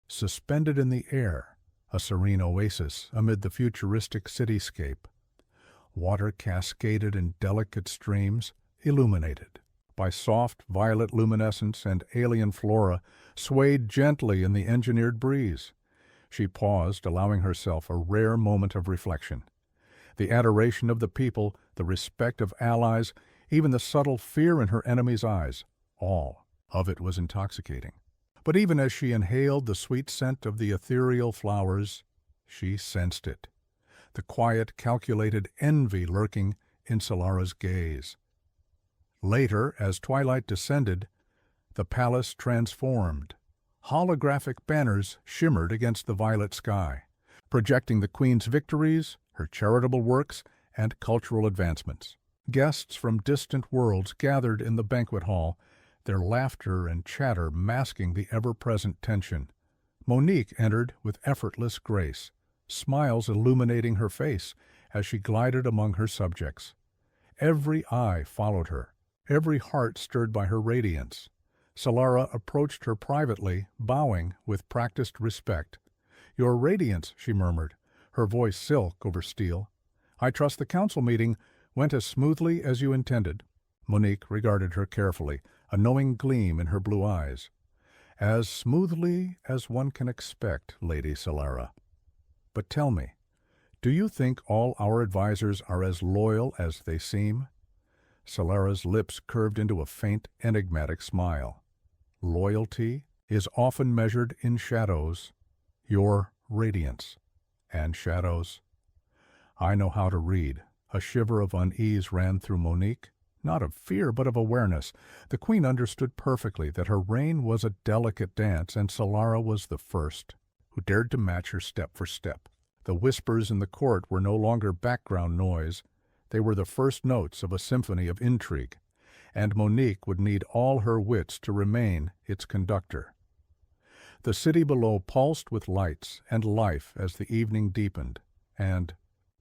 suspended in the air, a serene oasis amid the futuristic cityscape. Water cascaded in delicate streams, illuminated by soft violet luminescence, and alien flora swayed gently in the engineered breeze. She paused, allowing herself a rare moment of reflection. The adoration of the people, the respect of allies, even the subtle fear in her enemies' eyes, all of it was intoxicating. But even as she inhaled the sweet scent of the ethereal flowers, she sensed it, the quiet, calculated envy lurking in Solara's gaze. Later, as twilight descended, the palace transformed. Holographic banners shimmered against the violet sky, projecting the queen's victories, her charitable works, and cultural advancements. Guests from distant worlds gathered in the banquet hall, their laughter and chatter masking the ever-present tension. Monique entered with effortless grace, smiles illuminating her face as she glided among her subjects. Every eye followed her, every heart stirred by her radiance. Solara approached her privately, bowing with practiced respect. "Your radiance," she murmured, her voice silk over steel. "I trust the council meeting went as smoothly as you intended." Monique regarded her carefully, a knowing gleam in her blue eyes. "As smoothly as one can expect, Lady Solara. But tell me, do you think all our advisors are as loyal as they seem?" Solara's lips curved into a faint, enigmatic smile. "Loyalty is often measured in shadows, your radiance, and shadows." "I know how to read." A shiver of unease ran through Monique, not of fear but of awareness. The queen understood perfectly that her reign was a delicate dance, and Solara was the first who dared to match her step for step. The whispers in the court were no longer background noise. They were the first notes of a symphony of intrigue, and Monique would need all her wits to remain its conductor. The city below pulsed with lights and life as the evening deepened, and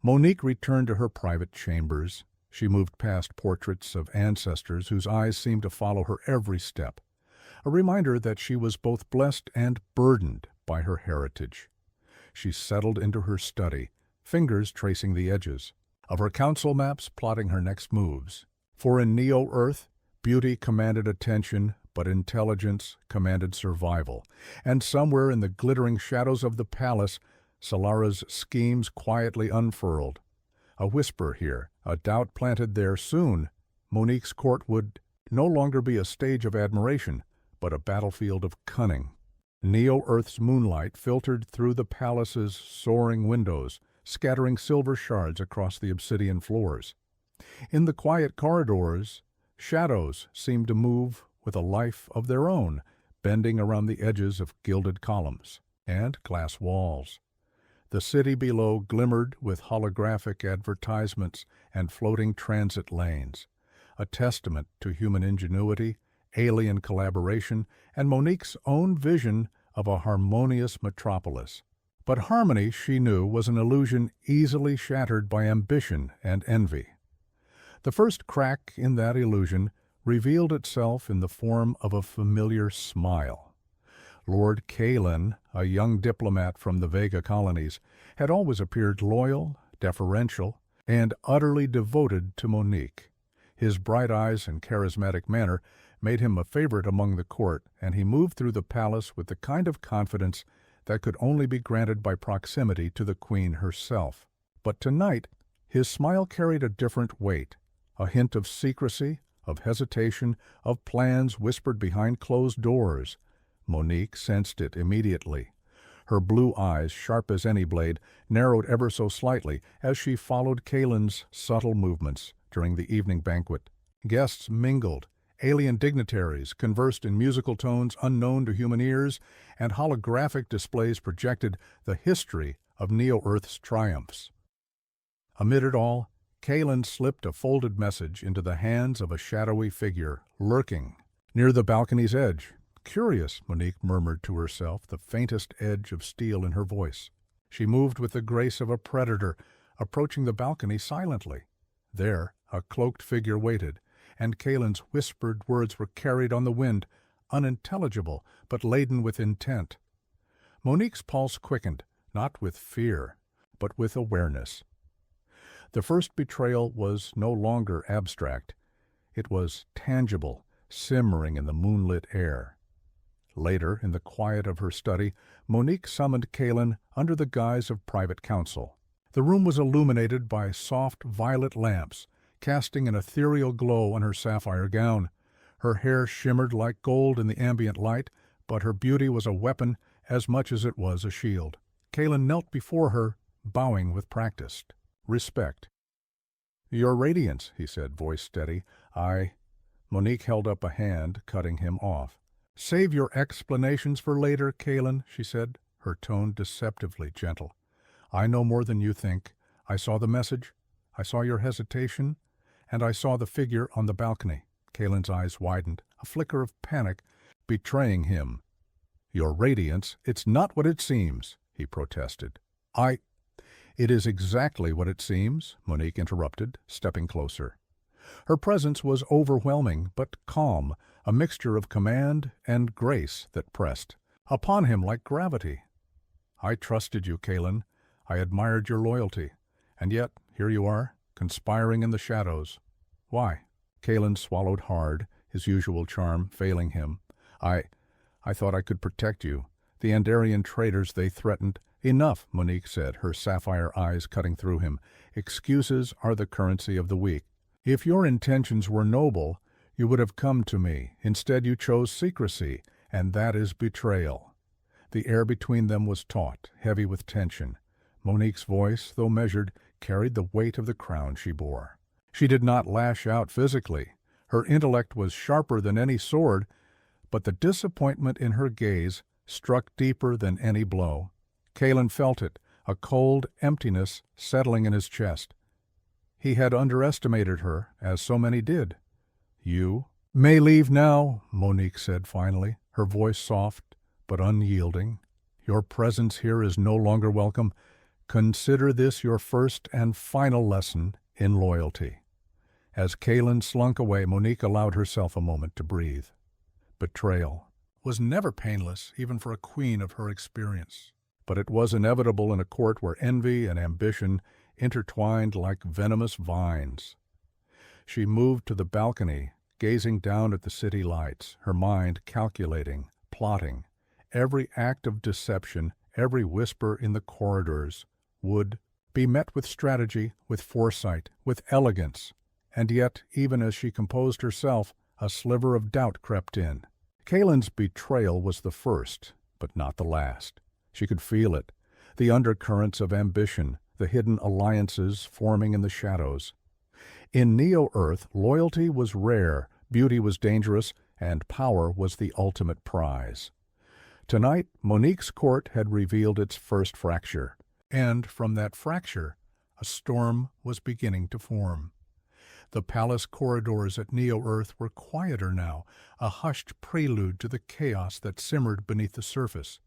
Monique returned to her private chambers. She moved past portraits of ancestors whose eyes seemed to follow her every step, a reminder that she was both blessed and burdened by her heritage. She settled into her study, fingers tracing the edges of her council maps, plotting her next moves. For in Neo-Earth, beauty commanded attention, but intelligence commanded survival, and somewhere in the glittering shadows of the palace, Solara's schemes quietly unfurled. A whisper here, a doubt planted there. Soon, Monique's court would no longer be a stage of admiration, but a battlefield of cunning. Neo-Earth's moonlight filtered through the palace's soaring windows, scattering silver shards across the obsidian floors. In the quiet corridors, shadows seemed to move with a life of their own, bending around the edges of gilded columns and glass walls. The city below glimmered with holographic advertisements and floating transit lanes, a testament to human ingenuity, alien collaboration, and Monique's own vision of a harmonious metropolis. But harmony, she knew, was an illusion easily shattered by ambition and envy. The first crack in that illusion revealed itself in the form of a familiar smile. Lord Kaevan, a young diplomat from the Vega colonies, had always appeared loyal, deferential, and utterly devoted to Monique. His bright eyes and charismatic manner made him a favorite among the court, and he moved through the palace with the kind of confidence that could only be granted by proximity to the queen herself. But tonight, his smile carried a different weight, a hint of secrecy, of hesitation, of plans whispered behind closed doors. Monique sensed it immediately. Her blue eyes, sharp as any blade, narrowed ever so slightly as she followed Kaevan's subtle movements during the evening banquet. Guests mingled. Alien dignitaries conversed in musical tones unknown to human ears, and holographic displays projected the history of Neo-Earth's triumphs. Amid it all, Kaevan slipped a folded message into the hands of a shadowy figure lurking near the balcony's edge. "Curious," Monique murmured to herself, the faintest edge of steel in her voice. She moved with the grace of a predator, approaching the balcony silently. There, a cloaked figure waited, and Kaevan's whispered words were carried on the wind, unintelligible but laden with intent. Monique's pulse quickened, not with fear, but with awareness. The first betrayal was no longer abstract. It was tangible, simmering in the moonlit air. Later, in the quiet of her study, Monique summoned Kaevan under the guise of private counsel. The room was illuminated by soft violet lamps, casting an ethereal glow on her sapphire gown. Her hair shimmered like gold in the ambient light, but her beauty was a weapon as much as it was a shield. Kaevan knelt before her, bowing with practiced respect. "Your radiance," he said, voice steady. Monique held up a hand, cutting him off. "Save your explanations for later, Kaevan," she said, her tone deceptively gentle. "I know more than you think. I saw the message, I saw your hesitation, and I saw the figure on the balcony." Kaevan's eyes widened, a flicker of panic betraying him. "Your radiance, it's not what it seems," he protested. "It is exactly what it seems," Monique interrupted, stepping closer. Her presence was overwhelming, but calm, a mixture of command and grace that pressed upon him like gravity. "I trusted you, Kaevan. I admired your loyalty. And yet, here you are, conspiring in the shadows. Why?" Kaevan swallowed hard, his usual charm failing him. I thought I could protect you. The Endarian traitors they threatened." "Enough," Monique said, her sapphire eyes cutting through him. "Excuses are the currency of the weak. If your intentions were noble, you would have come to me. Instead you chose secrecy, and that is betrayal." The air between them was taut, heavy with tension. Monique's voice, though measured, carried the weight of the crown she bore. She did not lash out physically. Her intellect was sharper than any sword, but the disappointment in her gaze struck deeper than any blow. Kaevan felt it, a cold emptiness settling in his chest. He had underestimated her, as so many did. "You may leave now," Monique said finally, her voice soft but unyielding. "Your presence here is no longer welcome. Consider this your first and final lesson in loyalty." As Kaevan slunk away, Monique allowed herself a moment to breathe. Betrayal was never painless, even for a queen of her experience. But it was inevitable in a court where envy and ambition intertwined like venomous vines. She moved to the balcony, gazing down at the city lights, her mind calculating, plotting. Every act of deception, every whisper in the corridors would be met with strategy, with foresight, with elegance. And yet, even as she composed herself, a sliver of doubt crept in. Kaevan's betrayal was the first, but not the last. She could feel it, the undercurrents of ambition, the hidden alliances forming in the shadows. In Neo-Earth, loyalty was rare, beauty was dangerous, and power was the ultimate prize. Tonight, Monique's court had revealed its first fracture, and from that fracture, a storm was beginning to form. The palace corridors at Neo-Earth were quieter now, a hushed prelude to the chaos that simmered beneath the surface.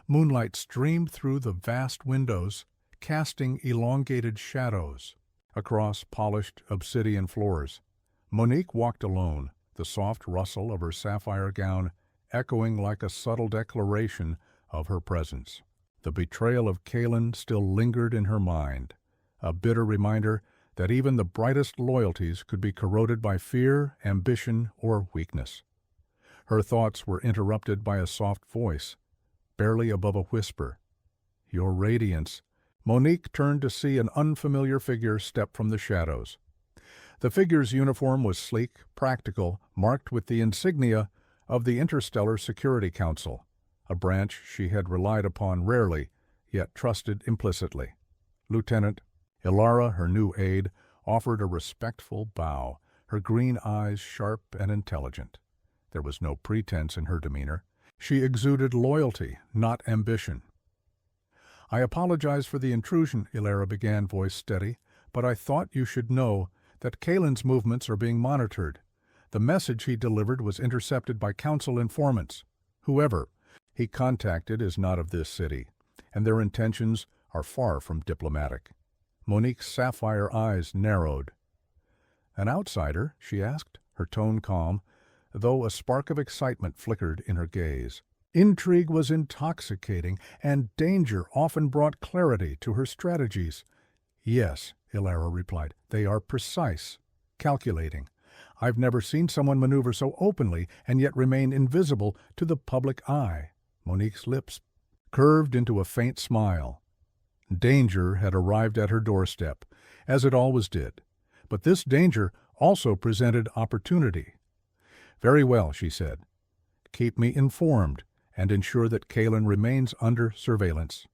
Moonlight streamed through the vast windows, casting elongated shadows across polished obsidian floors. Monique walked alone, the soft rustle of her sapphire gown echoing like a subtle declaration of her presence. The betrayal of Kaevan still lingered in her mind, a bitter reminder that even the brightest loyalties could be corroded by fear, ambition, or weakness. Her thoughts were interrupted by a soft voice, barely above a whisper. "Your radiance." Monique turned to see an unfamiliar figure step from the shadows. The figure's uniform was sleek, practical, marked with the insignia of the Interstellar Security Council, a branch she had relied upon rarely, yet trusted implicitly. Lieutenant Elara, her new aide, offered a respectful bow, her green eyes sharp and intelligent. There was no pretense in her demeanor. She exuded loyalty, not ambition. "I apologize for the intrusion," Elara began, voice steady, "but I thought you should know that Kaevan's movements are being monitored. The message he delivered was intercepted by council informants. Whoever he contacted is not of this city, and their intentions are far from diplomatic." Monique's sapphire eyes narrowed. "An outsider?" she asked, her tone calm, though a spark of excitement flickered in her gaze. Intrigue was intoxicating, and danger often brought clarity to her strategies. Yes, Ilara replied, they are precise, calculating. I've never seen someone maneuver so openly and yet remain invisible to the public eye. Monique's lips curved into a faint smile. Danger had arrived at her doorstep, as it always did. But this danger also presented opportunity. Very well, she said. Keep me informed and ensure that Kaevan remains under surveillance.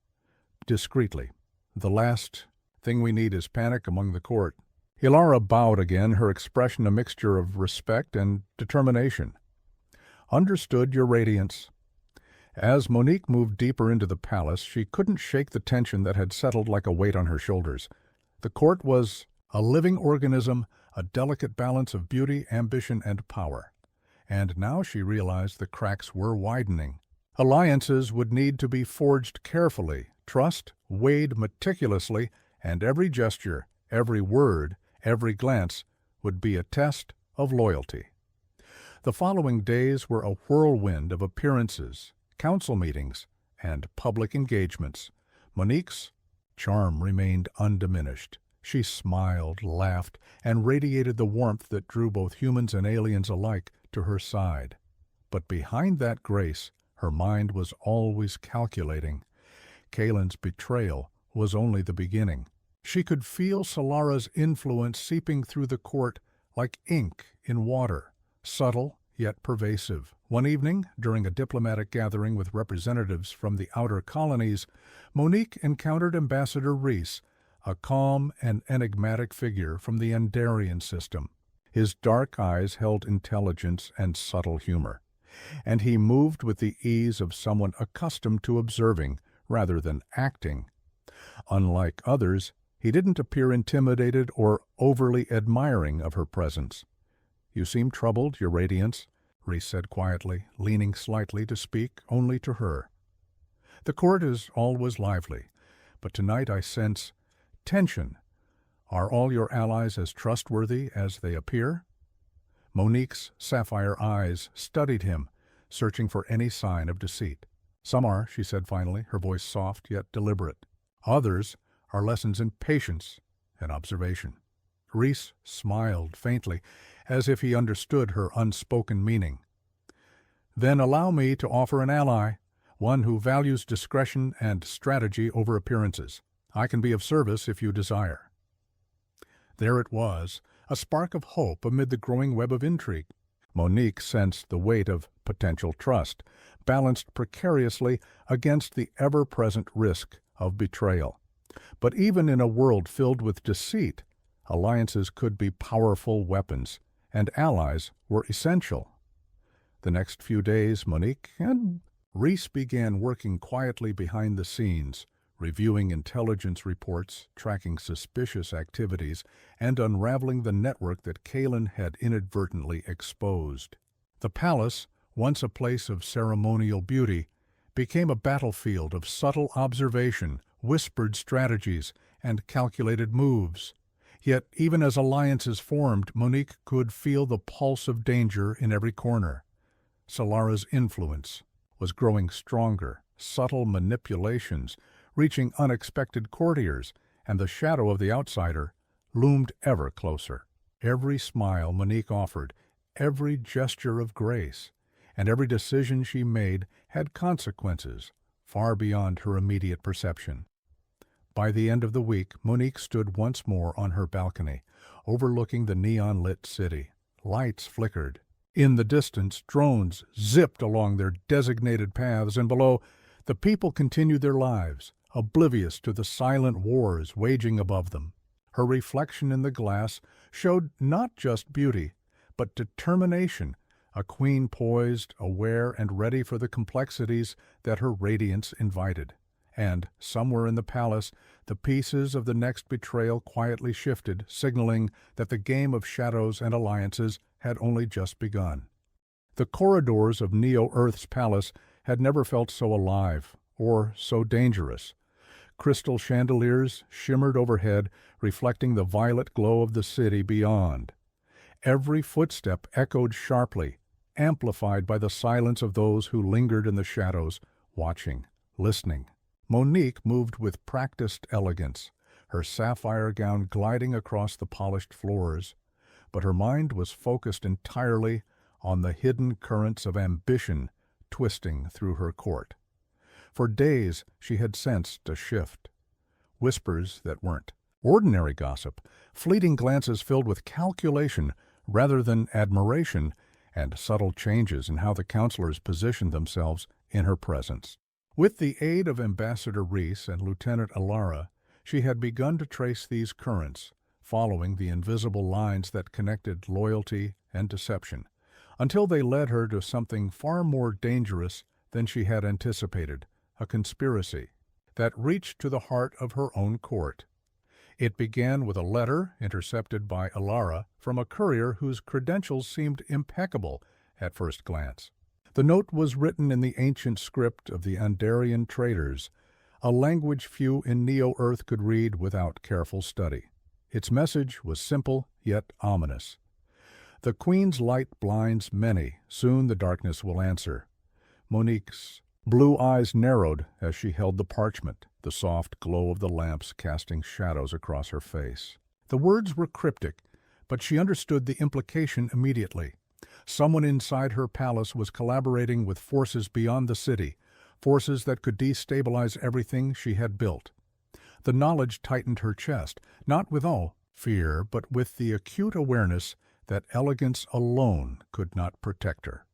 Discreetly. The last thing we need is panic among the court. Ilara bowed again, her expression a mixture of respect and determination. Understood, Your Radiance. As Monique moved deeper into the palace, she couldn't shake the tension that had settled like a weight on her shoulders. The court was a living organism, a delicate balance of beauty, ambition, and power. And now she realized the cracks were widening. Alliances would need to be forged carefully, trust weighed meticulously, and every gesture, every word, every glance would be a test of loyalty. The following days were a whirlwind of appearances, council meetings, and public engagements. Monique's charm remained undiminished. She smiled, laughed, and radiated the warmth that drew both humans and aliens alike to her side. But behind that grace, her mind was always calculating. Kaevan's betrayal was only the beginning. She could feel Solara's influence seeping through the court like ink in water, subtle yet pervasive. One evening, during a diplomatic gathering with representatives from the outer colonies, Monique encountered Ambassador Rhys, a calm and enigmatic figure from the Endarian system. His dark eyes held intelligence and subtle humor, and he moved with the ease of someone accustomed to observing rather than acting. Unlike others, he didn't appear intimidated or overly admiring of her presence. You seem troubled, Your Radiance, Rhys said quietly, leaning slightly to speak only to her. The court is always lively, but tonight I sense tension. Are all your allies as trustworthy as they appear? Monique's sapphire eyes studied him, searching for any sign of deceit. Some are, she said finally, her voice soft yet deliberate. Others are lessons in patience and observation. Rhys smiled faintly, as if he understood her unspoken meaning. Then allow me to offer an ally, one who values discretion and strategy over appearances. I can be of service if you desire. There it was, a spark of hope amid the growing web of intrigue. Monique sensed the weight of potential trust, balanced precariously against the ever-present risk of betrayal. But even in a world filled with deceit, alliances could be powerful weapons, and allies were essential. The next few days, Monique and Rhys began working quietly behind the scenes, reviewing intelligence reports, tracking suspicious activities, and unraveling the network that Kaevan had inadvertently exposed. The palace, once a place of ceremonial beauty, became a battlefield of subtle observation, whispered strategies, and calculated moves. Yet, even as alliances formed, Monique could feel the pulse of danger in every corner. Solara's influence was growing stronger, subtle manipulations, reaching unexpected courtiers, and the shadow of the outsider loomed ever closer. Every smile Monique offered, every gesture of grace, and every decision she made had consequences far beyond her immediate perception. By the end of the week, Monique stood once more on her balcony, overlooking the neon-lit city. Lights flickered. In the distance, drones zipped along their designated paths, and below, the people continued their lives, oblivious to the silent wars waging above them. Her reflection in the glass showed not just beauty, but determination, a queen poised, aware, and ready for the complexities that her radiance invited. And, somewhere in the palace, the pieces of the next betrayal quietly shifted, signaling that the game of shadows and alliances had only just begun. The corridors of Neo-Earth's palace had never felt so alive, or so dangerous. Crystal chandeliers shimmered overhead, reflecting the violet glow of the city beyond. Every footstep echoed sharply, amplified by the silence of those who lingered in the shadows, watching, listening. Monique moved with practiced elegance, her sapphire gown gliding across the polished floors, but her mind was focused entirely on the hidden currents of ambition twisting through her court. For days she had sensed a shift. Whispers that weren't ordinary gossip, fleeting glances filled with calculation rather than admiration, and subtle changes in how the counselors positioned themselves in her presence. With the aid of Ambassador Rhys and Lieutenant Alara, she had begun to trace these currents, following the invisible lines that connected loyalty and deception, until they led her to something far more dangerous than she had anticipated, a conspiracy that reached to the heart of her own court. It began with a letter intercepted by Alara from a courier whose credentials seemed impeccable at first glance. The note was written in the ancient script of the Andarian traders, a language few in Neo-Earth could read without careful study. Its message was simple yet ominous. The Queen's light blinds many, soon the darkness will answer. Monique's blue eyes narrowed as she held the parchment, the soft glow of the lamps casting shadows across her face. The words were cryptic, but she understood the implication immediately. Someone inside her palace was collaborating with forces beyond the city, forces that could destabilize everything she had built. The knowledge tightened her chest, not with all fear, but with the acute awareness that elegance alone could not protect her.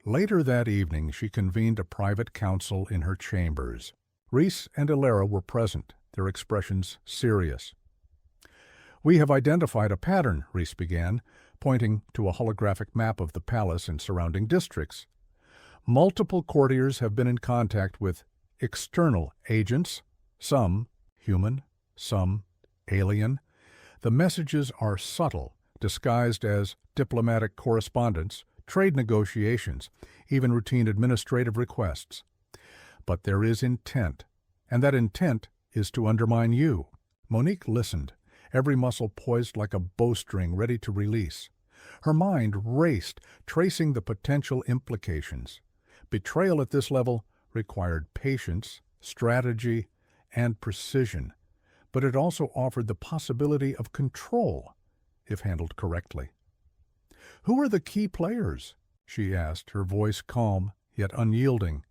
Later that evening she convened a private council in her chambers. Rhys and Alara were present, their expressions serious. "We have identified a pattern," Rhys began, pointing to a holographic map of the palace and surrounding districts. "Multiple courtiers have been in contact with external agents, some human, some alien. The messages are subtle, disguised as diplomatic correspondence, trade negotiations, even routine administrative requests. But there is intent, and that intent is to undermine you." Monique listened, every muscle poised like a bowstring ready to release. Her mind raced, tracing the potential implications. Betrayal at this level required patience, strategy, and precision, but it also offered the possibility of control, if handled correctly. "Who are the key players?" she asked, her voice calm yet unyielding.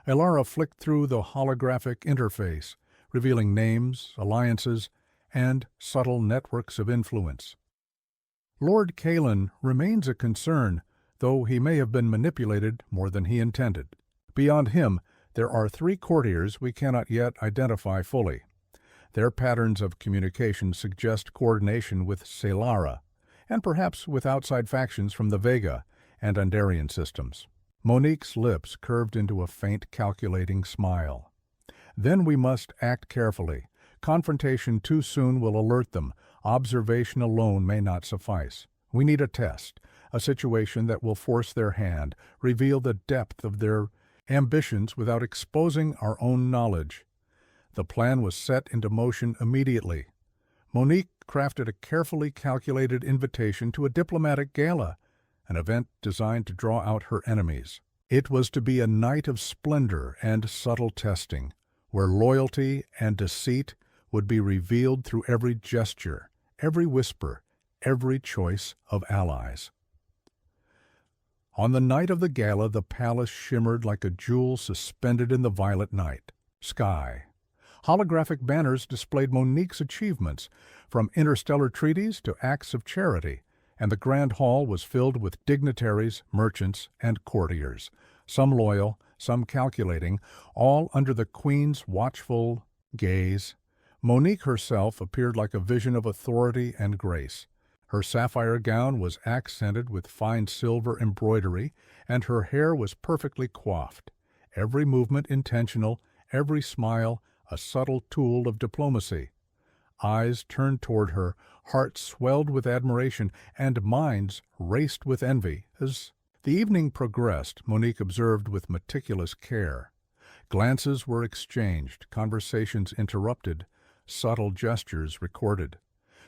Alara flicked through the holographic interface, revealing names, alliances, and subtle networks of influence. "Lord Kaevan remains a concern, though he may have been manipulated more than he intended. Beyond him, there are 3 courtiers we cannot yet identify fully. Their patterns of communication suggest coordination with Selara, and perhaps with outside factions from the Vega and Andarian systems." Monique's lips curved into a faint, calculating smile. "Then we must act carefully. Confrontation too soon will alert them. Observation alone may not suffice. We need a test, a situation that will force their hand, reveal the depth of their ambitions without exposing our own knowledge." The plan was set into motion immediately. Monique crafted a carefully calculated invitation to a diplomatic gala, an event designed to draw out her enemies. It was to be a night of splendor and subtle testing, where loyalty and deceit would be revealed through every gesture, every whisper, every choice of allies. On the night of the gala, the palace shimmered like a jewel suspended in the violet night sky. Holographic banners displayed Monique's achievements, from interstellar treaties to acts of charity, and the grand hall was filled with dignitaries, merchants, and courtiers, some loyal, some calculating, all under the Queen's watchful gaze. Monique herself appeared like a vision of authority and grace. Her sapphire gown was accented with fine silver embroidery, and her hair was perfectly coiffed. Every movement intentional, every smile a subtle tool of diplomacy. Eyes turned toward her, hearts swelled with admiration, and minds raced with envy. As the evening progressed, Monique observed with meticulous care. Glances were exchanged, conversations interrupted, subtle gestures recorded.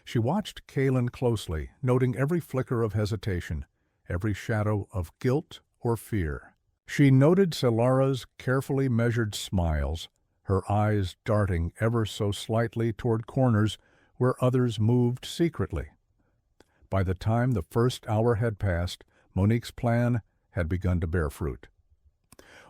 She watched Kaevan closely, noting every flicker of hesitation, every shadow of guilt or fear. She noted Solara's carefully measured smiles, her eyes darting ever so slightly toward corners where others moved secretly. By the time the first hour had passed, Monique's plan had begun to bear fruit.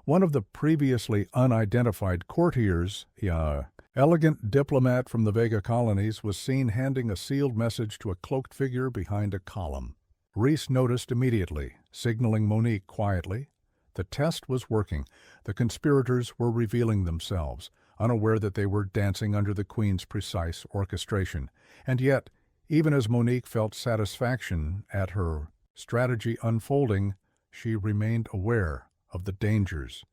One of the previously unidentified courtiers, a elegant diplomat from the Vega colonies, was seen handing a sealed message to a cloaked figure behind a column. Reese noticed immediately, signaling Monique quietly. The test was working. The conspirators were revealing themselves, unaware that they were dancing under the Queen's precise orchestration. And yet, even as Monique felt satisfaction at her strategy unfolding, she remained aware of the dangers.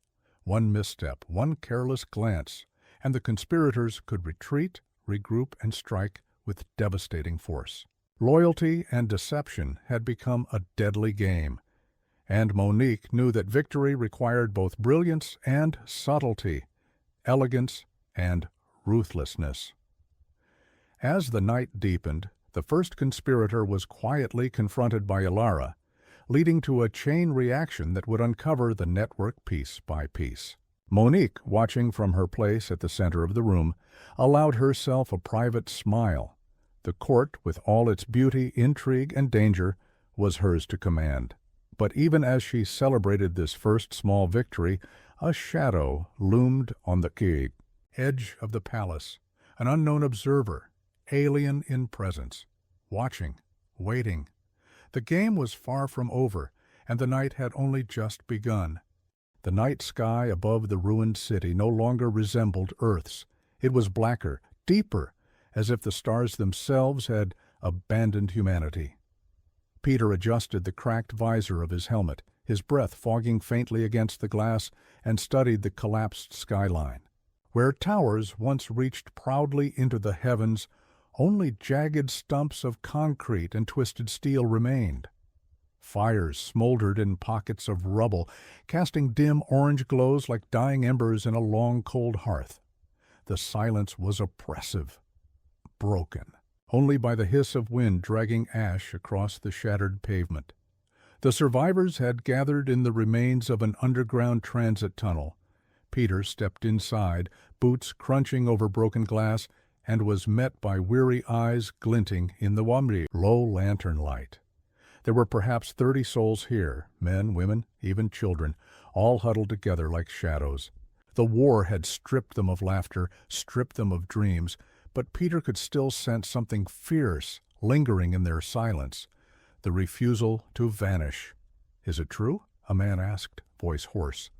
One misstep, one careless glance, and the conspirators could retreat, regroup, and strike with devastating force. Loyalty and deception had become a deadly game, and Monique knew that victory required both brilliance and subtlety, elegance and ruthlessness. As the night deepened, the first conspirator was quietly confronted by Elara, leading to a chain reaction that would uncover the network piece by piece. Monique, watching from her place at the center of the room, allowed herself a private smile. The court, with all its beauty, intrigue, and danger, was hers to command. But even as she celebrated this first small victory, a shadow loomed on the edge of the palace, an unknown observer, alien in presence, watching, waiting. The game was far from over, and the night had only just begun. The night sky above the ruined city no longer resembled Earth's. It was blacker, deeper, as if the stars themselves had abandoned humanity. Peter adjusted the cracked visor of his helmet, his breath fogging faintly against the glass, and studied the collapsed skyline. Where towers once reached proudly into the heavens, only jagged stumps of concrete and twisted steel remained. Fires smoldered in pockets of rubble, casting dim orange glows like dying embers in a long, cold hearth. The silence was oppressive, broken, only by the hiss of wind dragging ash across the shattered pavement. The survivors had gathered in the remains of an underground transit tunnel. Peter stepped inside, boots crunching over broken glass, and was met by weary eyes glinting in the low lantern light. There were perhaps 30 souls here, men, women, even children, all huddled together like shadows. The war had stripped them of laughter, stripped them of dreams, but Peter could still sense something fierce lingering in their silence, the refusal to vanish. "Is it true?" a man asked, voice hoarse.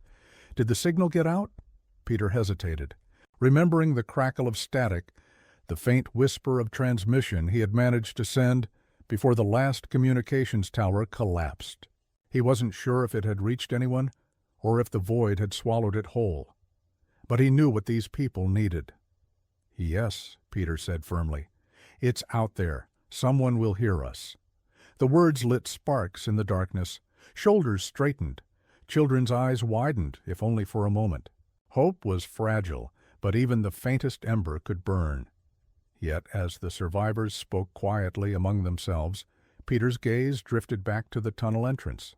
"Did the signal get out?" Peter hesitated. Remembering the crackle of static, the faint whisper of transmission he had managed to send before the last communications tower collapsed. He wasn't sure if it had reached anyone, or if the void had swallowed it whole. But he knew what these people needed. "Yes," Peter said firmly. "It's out there. Someone will hear us." The words lit sparks in the darkness. Shoulders straightened. Children's eyes widened, if only for a moment. Hope was fragile, but even the faintest ember could burn. Yet, as the survivors spoke quietly among themselves, Peter's gaze drifted back to the tunnel entrance.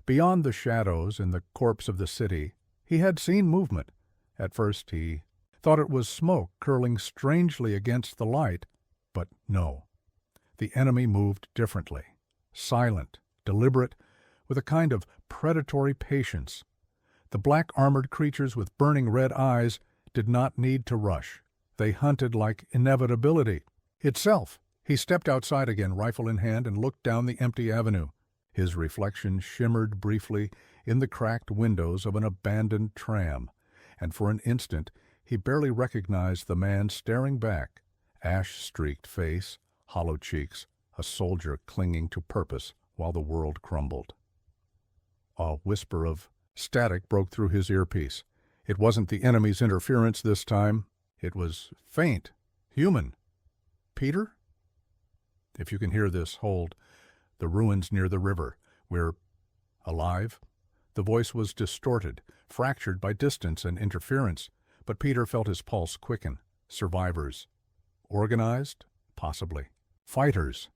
Beyond the shadows and the corpse of the city, he had seen movement. At first he thought it was smoke curling strangely against the light, but no. The enemy moved differently, silent, deliberate, with a kind of predatory patience. The black-armored creatures with burning red eyes did not need to rush. They hunted like inevitability itself. He stepped outside again, rifle in hand, and looked down the empty avenue. His reflection shimmered briefly in the cracked windows of an abandoned tram, and for an instant he barely recognized the man staring back, ash-streaked face, hollow cheeks, a soldier clinging to purpose while the world crumbled. A whisper of static broke through his earpiece. It wasn't the enemy's interference this time. It was faint, human. "Peter? If you can hear this, hold. The ruins near the river. We're alive." The voice was distorted, fractured by distance and interference, but Peter felt his pulse quicken. Survivors. Organized? Possibly. Fighters.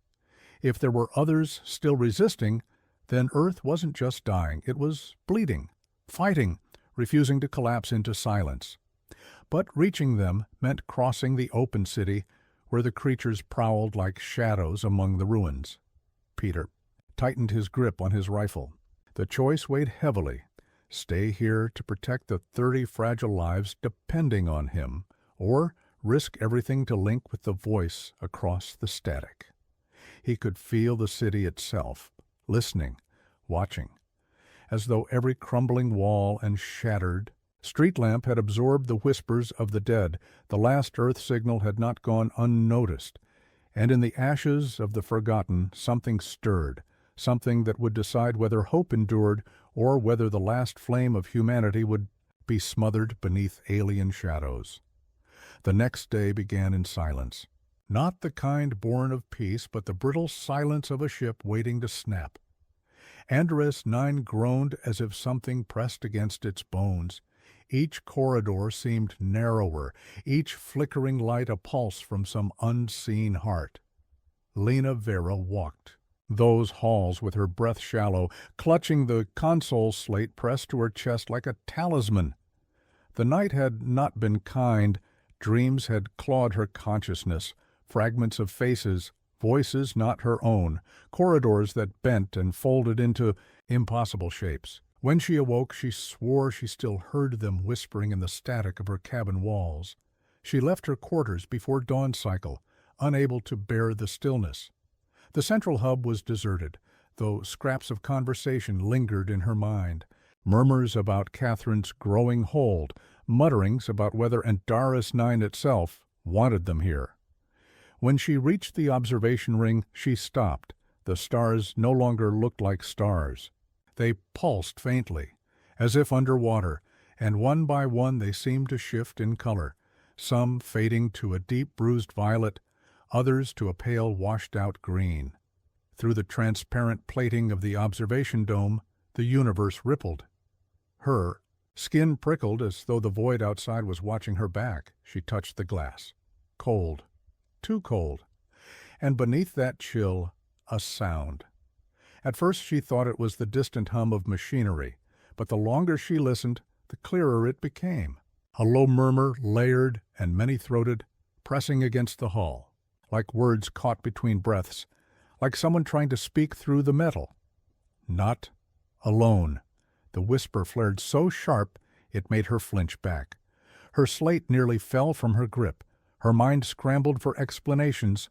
If there were others still resisting, then Earth wasn't just dying, it was bleeding, fighting, refusing to collapse into silence. But reaching them meant crossing the open city, where the creatures prowled like shadows among the ruins. Peter tightened his grip on his rifle. The choice weighed heavily: stay here to protect the 30 fragile lives depending on him, or risk everything to link with the voice across the static. He could feel the city itself, listening, watching, as though every crumbling wall and shattered street lamp had absorbed the whispers of the dead. The last Earth signal had not gone unnoticed, and in the ashes of the forgotten something stirred, something that would decide whether hope endured or whether the last flame of humanity would be smothered beneath alien shadows. The next day began in silence. Not the kind born of peace, but the brittle silence of a ship waiting to snap. Andoris 9 groaned as if something pressed against its bones. Each corridor seemed narrower, each flickering light a pulse from some unseen heart. Lena Vera walked those halls with her breath shallow, clutching the console slate pressed to her chest like a talisman. The night had not been kind. Dreams had clawed her consciousness, fragments of faces, voices not her own, corridors that bent and folded into impossible shapes. When she awoke, she swore she still heard them whispering in the static of her cabin walls. She left her quarters before dawn cycle, unable to bear the stillness. The central hub was deserted, though scraps of conversation lingered in her mind. Murmurs about Catherine's growing hold, mutterings about whether Andoris 9 itself wanted them here. When she reached the observation ring, she stopped. The stars no longer looked like stars. They pulsed faintly, as if underwater, and one by one they seemed to shift in color, some fading to a deep bruised violet, others to a pale washed-out green. Through the transparent plating of the observation dome, the universe rippled. Her skin prickled as though the void outside was watching her back. She touched the glass. Cold. Too cold. And beneath that chill, a sound. At first she thought it was the distant hum of machinery, but the longer she listened, the clearer it became. A low murmur, layered and many-throated, pressing against the hull, like words caught between breaths, like someone trying to speak through the metal. Not alone. The whisper flared so sharp it made her flinch back. Her slate nearly fell from her grip. Her mind scrambled for explanations.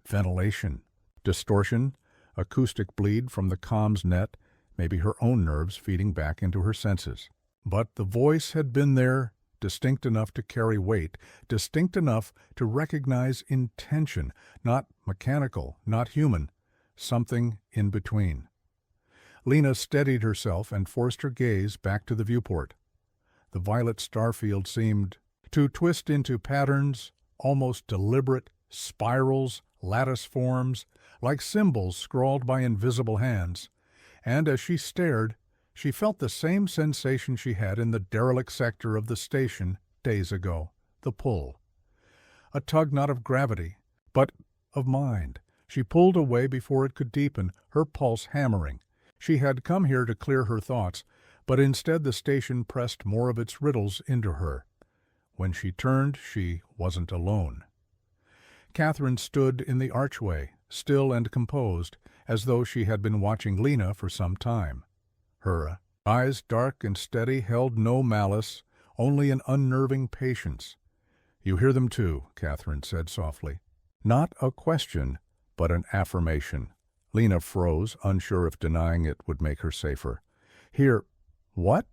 Ventilation, distortion, acoustic bleed from the comms net, maybe her own nerves feeding back into her senses. But the voice had been there, distinct enough to carry weight, distinct enough to recognize intention, not mechanical, not human, something in between. Lena steadied herself and forced her gaze back to the viewport. The violet starfield seemed to twist into patterns, almost deliberate, spirals, lattice forms, like symbols scrawled by invisible hands, and as she stared, she felt the same sensation she had in the derelict sector of the station days ago, the pull. A tug not of gravity, but of mind. She pulled away before it could deepen, her pulse hammering. She had come here to clear her thoughts, but instead the station pressed more of its riddles into her. When she turned, she wasn't alone. Catherine stood in the archway, still and composed, as though she had been watching Lena for some time. Her eyes, dark and steady, held no malice, only an unnerving patience. "You hear them too," Catherine said softly. Not a question, but an affirmation. Lena froze, unsure if denying it would make her safer. "Hear what?"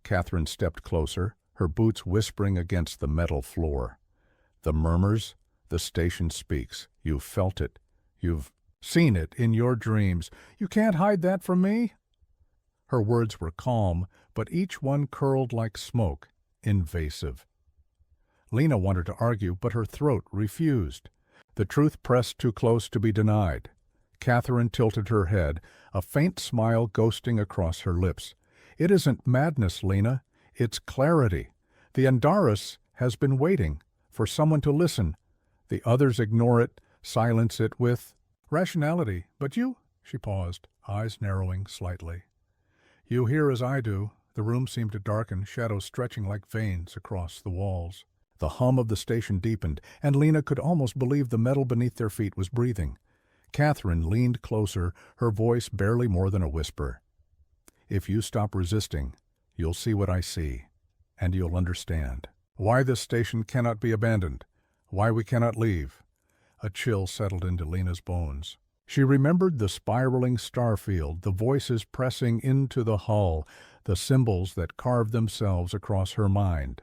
Catherine stepped closer, her boots whispering against the metal floor. "The murmurs, the station speaks. You've felt it. You've seen it in your dreams. You can't hide that from me." Her words were calm, but each one curled like smoke, invasive. Lena wanted to argue, but her throat refused. The truth pressed too close to be denied. Catherine tilted her head, a faint smile ghosting across her lips. "It isn't madness, Lena. It's clarity. The Andoris has been waiting for someone to listen. The others ignore it, silence it with rationality. But you," she paused, eyes narrowing slightly. "You hear as I do." The room seemed to darken, shadows stretching like veins across the walls. The hum of the station deepened, and Lena could almost believe the metal beneath their feet was breathing. Catherine leaned closer, her voice barely more than a whisper. "If you stop resisting, you'll see what I see, and you'll understand. Why this station cannot be abandoned. Why we cannot leave." A chill settled into Lena's bones. She remembered the spiraling starfield, the voices pressing into the hull, the symbols that carved themselves across her mind.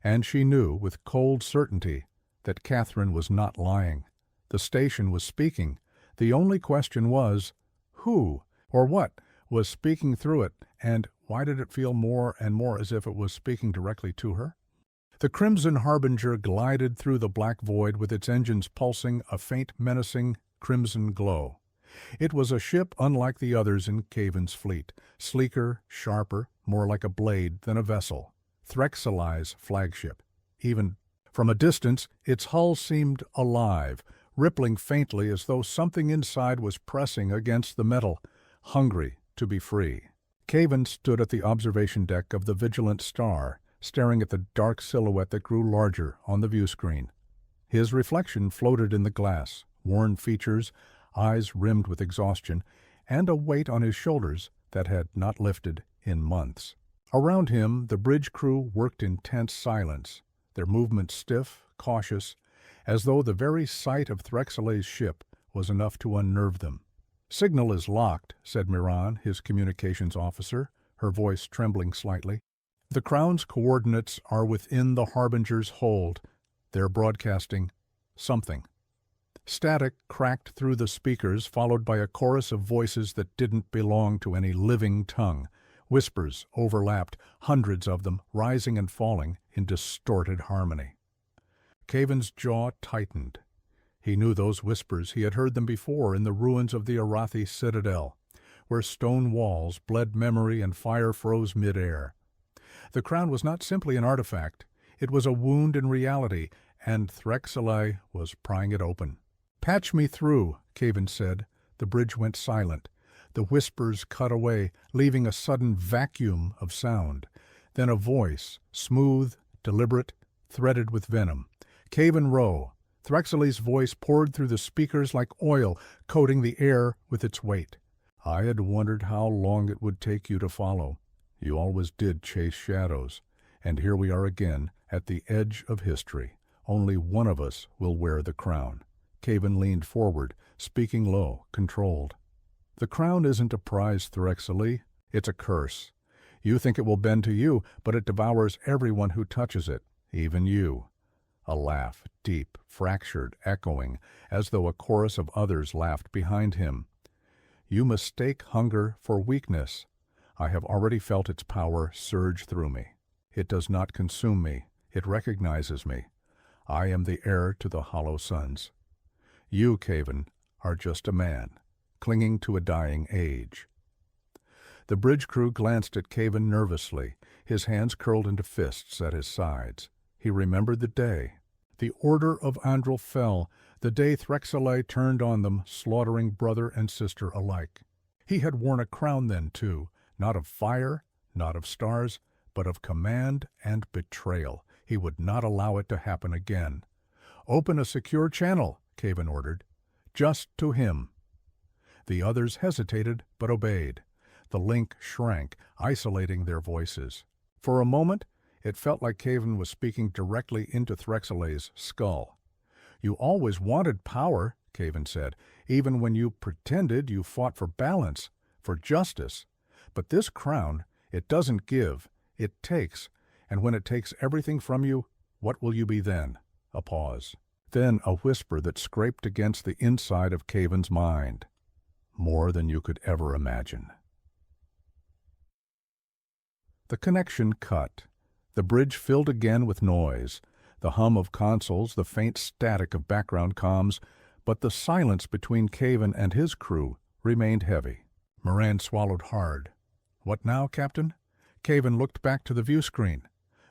And she knew with cold certainty that Catherine was not lying. The station was speaking. The only question was, who or what was speaking through it, and why did it feel more and more as if it was speaking directly to her? The Crimson Harbinger glided through the black void with its engines pulsing a faint, menacing crimson glow. It was a ship unlike the others in Kaevan's fleet, sleeker, sharper, more like a blade than a vessel. Threxali's flagship. Even from a distance, its hull seemed alive, rippling faintly as though something inside was pressing against the metal, hungry to be free. Kaevan stood at the observation deck of the Vigilant Star, staring at the dark silhouette that grew larger on the view screen. His reflection floated in the glass, worn features, eyes rimmed with exhaustion, and a weight on his shoulders that had not lifted in months. Around him, the bridge crew worked in tense silence, their movements stiff, cautious, as though the very sight of Threxali's ship was enough to unnerve them. "Signal is locked," said Miran, his communications officer, her voice trembling slightly. "The Crown's coordinates are within the Harbinger's hold. They're broadcasting something." Static cracked through the speakers, followed by a chorus of voices that didn't belong to any living tongue. Whispers overlapped, hundreds of them, rising and falling in distorted harmony. Kaevan's jaw tightened. He knew those whispers. He had heard them before in the ruins of the Arathi citadel, where stone walls bled memory and fire froze mid-air. The crown was not simply an artifact. It was a wound in reality, and Threxali was prying it open. "Patch me through," Kaevan said. The bridge went silent. The whispers cut away, leaving a sudden vacuum of sound. Then a voice, smooth, deliberate, threaded with venom. Kaevan Rho. Threxali's voice poured through the speakers like oil, coating the air with its weight. "I had wondered how long it would take you to follow. You always did chase shadows. And here we are again, at the edge of history. Only one of us will wear the crown." Kaevan leaned forward, speaking low, controlled. "The crown isn't a prize, Threxali. It's a curse. You think it will bend to you, but it devours everyone who touches it, even you." A laugh, deep, fractured, echoing, as though a chorus of others laughed behind him. "You mistake hunger for weakness. I have already felt its power surge through me. It does not consume me. It recognizes me. I am the heir to the Hollow Suns. You, Kaevan, are just a man, clinging to a dying age." The bridge crew glanced at Kaevan nervously, his hands curled into fists at his sides. He remembered the day. The order of Andral fell, the day Threxali turned on them, slaughtering brother and sister alike. He had worn a crown then, too, not of fire, not of stars, but of command and betrayal. He would not allow it to happen again. "Open a secure channel," Kaevan ordered. "Just to him." The others hesitated, but obeyed. The link shrank, isolating their voices. For a moment, it felt like Kaevan was speaking directly into Threxali's skull. "You always wanted power," Kaevan said, "even when you pretended you fought for balance, for justice. But this crown, it doesn't give, it takes, and when it takes everything from you, what will you be then?" A pause. Then a whisper that scraped against the inside of Kaevan's mind. "More than you could ever imagine." The connection cut. The bridge filled again with noise, the hum of consoles, the faint static of background comms, but the silence between Kaevan and his crew remained heavy. Moran swallowed hard. "What now, Captain?" Kaevan looked back to the view screen.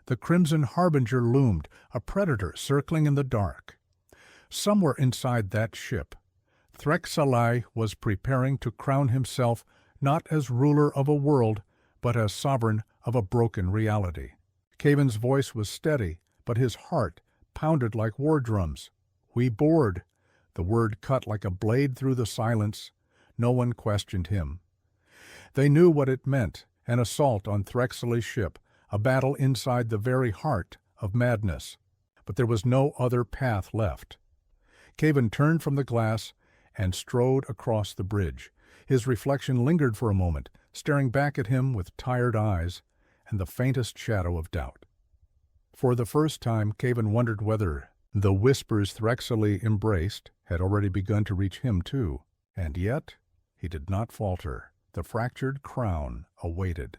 The Crimson Harbinger loomed, a predator circling in the dark. Somewhere inside that ship, Threxalai was preparing to crown himself not as ruler of a world, but as sovereign of a broken reality. Kaevan's voice was steady, but his heart pounded like war drums. "We board." The word cut like a blade through the silence. No one questioned him. They knew what it meant, an assault on Threxalai's ship, a battle inside the very heart of madness. But there was no other path left. Kaevan turned from the glass and strode across the bridge. His reflection lingered for a moment, staring back at him with tired eyes and the faintest shadow of doubt. For the first time, Kaevan wondered whether the whispers Threxalai embraced had already begun to reach him too. And yet he did not falter. The fractured crown awaited.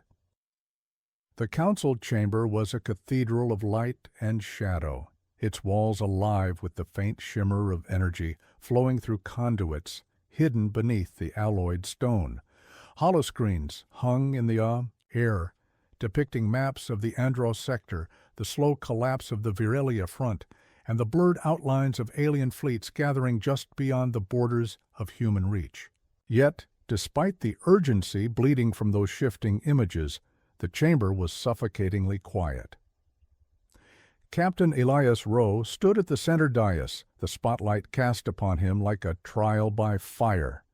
The council chamber was a cathedral of light and shadow, its walls alive with the faint shimmer of energy flowing through conduits hidden beneath the alloyed stone. Holoscreens hung in the air, depicting maps of the Andros sector, the slow collapse of the Virilia front, and the blurred outlines of alien fleets gathering just beyond the borders of human reach. Yet, despite the urgency bleeding from those shifting images, the chamber was suffocatingly quiet. Captain Kaevan Rho stood at the center dais, the spotlight cast upon him like a trial by fire.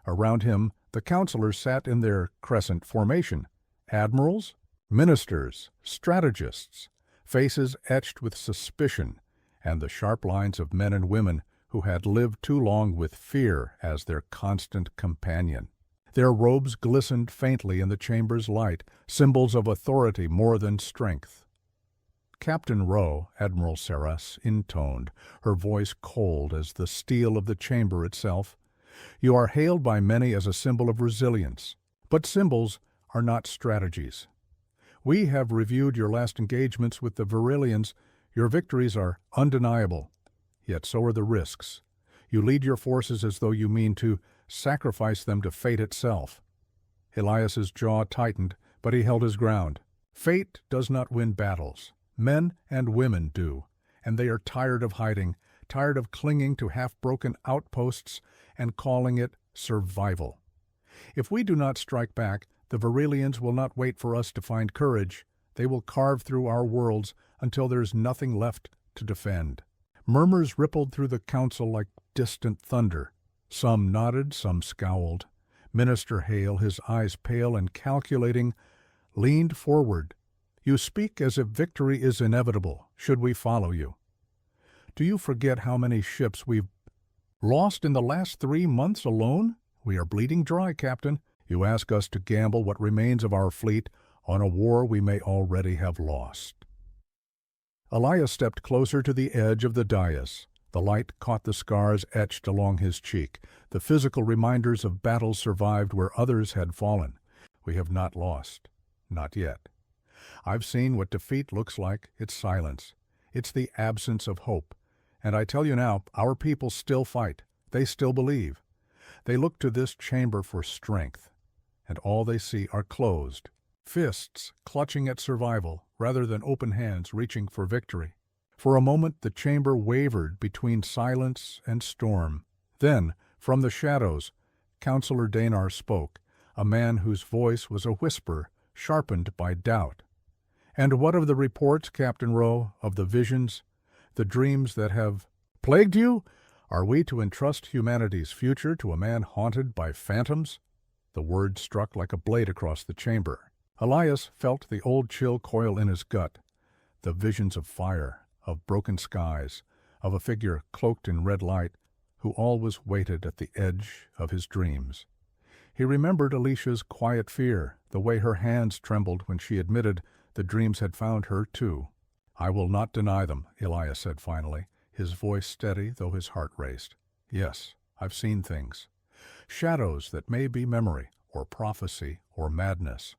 Around him, the counselors sat in their crescent formation, admirals, ministers, strategists, faces etched with suspicion, and the sharp lines of men and women who had lived too long with fear as their constant companion. Their robes glistened faintly in the chamber's light, symbols of authority more than strength. Captain Rho, Admiral Saras, intoned, her voice cold as the steel of the chamber itself. "You are hailed by many as a symbol of resilience, but symbols are not strategies. We have reviewed your last engagements with the Virilians. Your victories are undeniable, yet so are the risks. You lead your forces as though you mean to sacrifice them to fate itself." Elias's jaw tightened, but he held his ground. Fate does not win battles. Men and women do, and they are tired of hiding, tired of clinging to half-broken outposts and calling it survival. If we do not strike back, the Virilians will not wait for us to find courage. They will carve through our worlds until there is nothing left to defend. Murmurs rippled through the council like distant thunder. Some nodded, some scowled. Minister Hale, his eyes pale and calculating, leaned forward. "You speak as if victory is inevitable, should we follow you. Do you forget how many ships we've lost in the last 3 months alone? We are bleeding dry, Captain. You ask us to gamble what remains of our fleet on a war we may already have lost." Elias stepped closer to the edge of the dais. The light caught the scars etched along his cheek, the physical reminders of battles survived where others had fallen. "We have not lost. Not yet. I've seen what defeat looks like. It's silence. It's the absence of hope. And I tell you now, our people still fight. They still believe. They look to this chamber for strength, and all they see are closed fists clutching at survival rather than open hands reaching for victory." For a moment the chamber wavered between silence and storm. Then, from the shadows, Counselor Danar spoke, a man whose voice was a whisper, sharpened by doubt. "And what of the reports, Captain Rho, of the visions, the dreams that have plagued you? Are we to entrust humanity's future to a man haunted by phantoms?" The word struck like a blade across the chamber. Elias felt the old chill coil in his gut. The visions of fire, of broken skies, of a figure cloaked in red light, who always waited at the edge of his dreams. He remembered Alicia's quiet fear, the way her hands trembled when she admitted the dreams had found her too. "I will not deny them," Elias said finally, his voice steady though his heart raced. "Yes, I've seen things. Shadows that may be memory, or prophecy, or madness.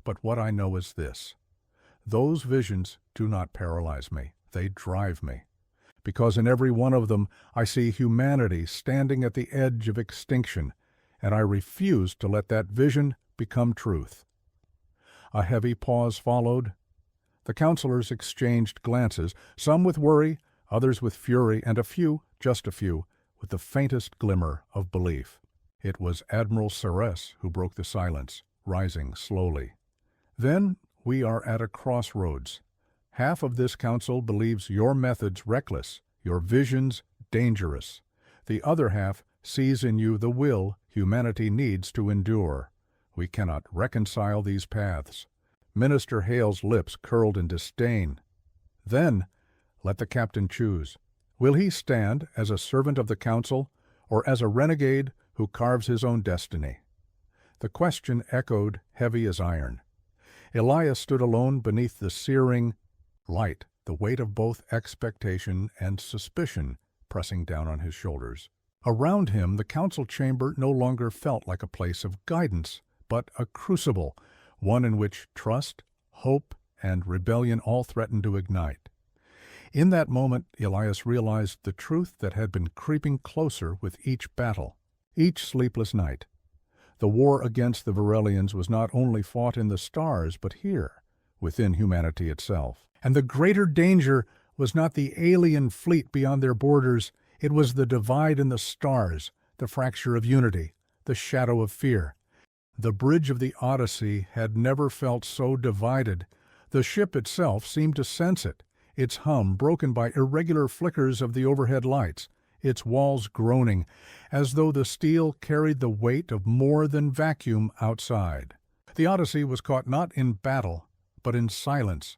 But what I know is this. Those visions do not paralyze me. They drive me. Because in every one of them I see humanity standing at the edge of extinction, and I refuse to let that vision become truth." A heavy pause followed. The counselors exchanged glances, some with worry, others with fury, and a few, just a few, with the faintest glimmer of belief. It was Admiral Ceres who broke the silence, rising slowly. "Then we are at a crossroads. Half of this council believes your methods reckless, your visions dangerous. The other half sees in you the will humanity needs to endure. We cannot reconcile these paths." Minister Hale's lips curled in disdain. "Then let the captain choose. Will he stand as a servant of the council, or as a renegade who carves his own destiny?" The question echoed heavy as iron. Elias stood alone beneath the searing light, the weight of both expectation and suspicion pressing down on his shoulders. Around him, the council chamber no longer felt like a place of guidance, but a crucible, one in which trust, hope, and rebellion all threatened to ignite. In that moment, Elias realized the truth that had been creeping closer with each battle, each sleepless night. The war against the Varelians was not only fought in the stars, but here, within humanity itself. And the greater danger was not the alien fleet beyond their borders, it was the divide in the stars, the fracture of unity, the shadow of fear. The bridge of the Odyssey had never felt so divided. The ship itself seemed to sense it, its hum broken by irregular flickers of the overhead lights, its walls groaning, as though the steel carried the weight of more than vacuum outside. The Odyssey was caught not in battle, but in silence,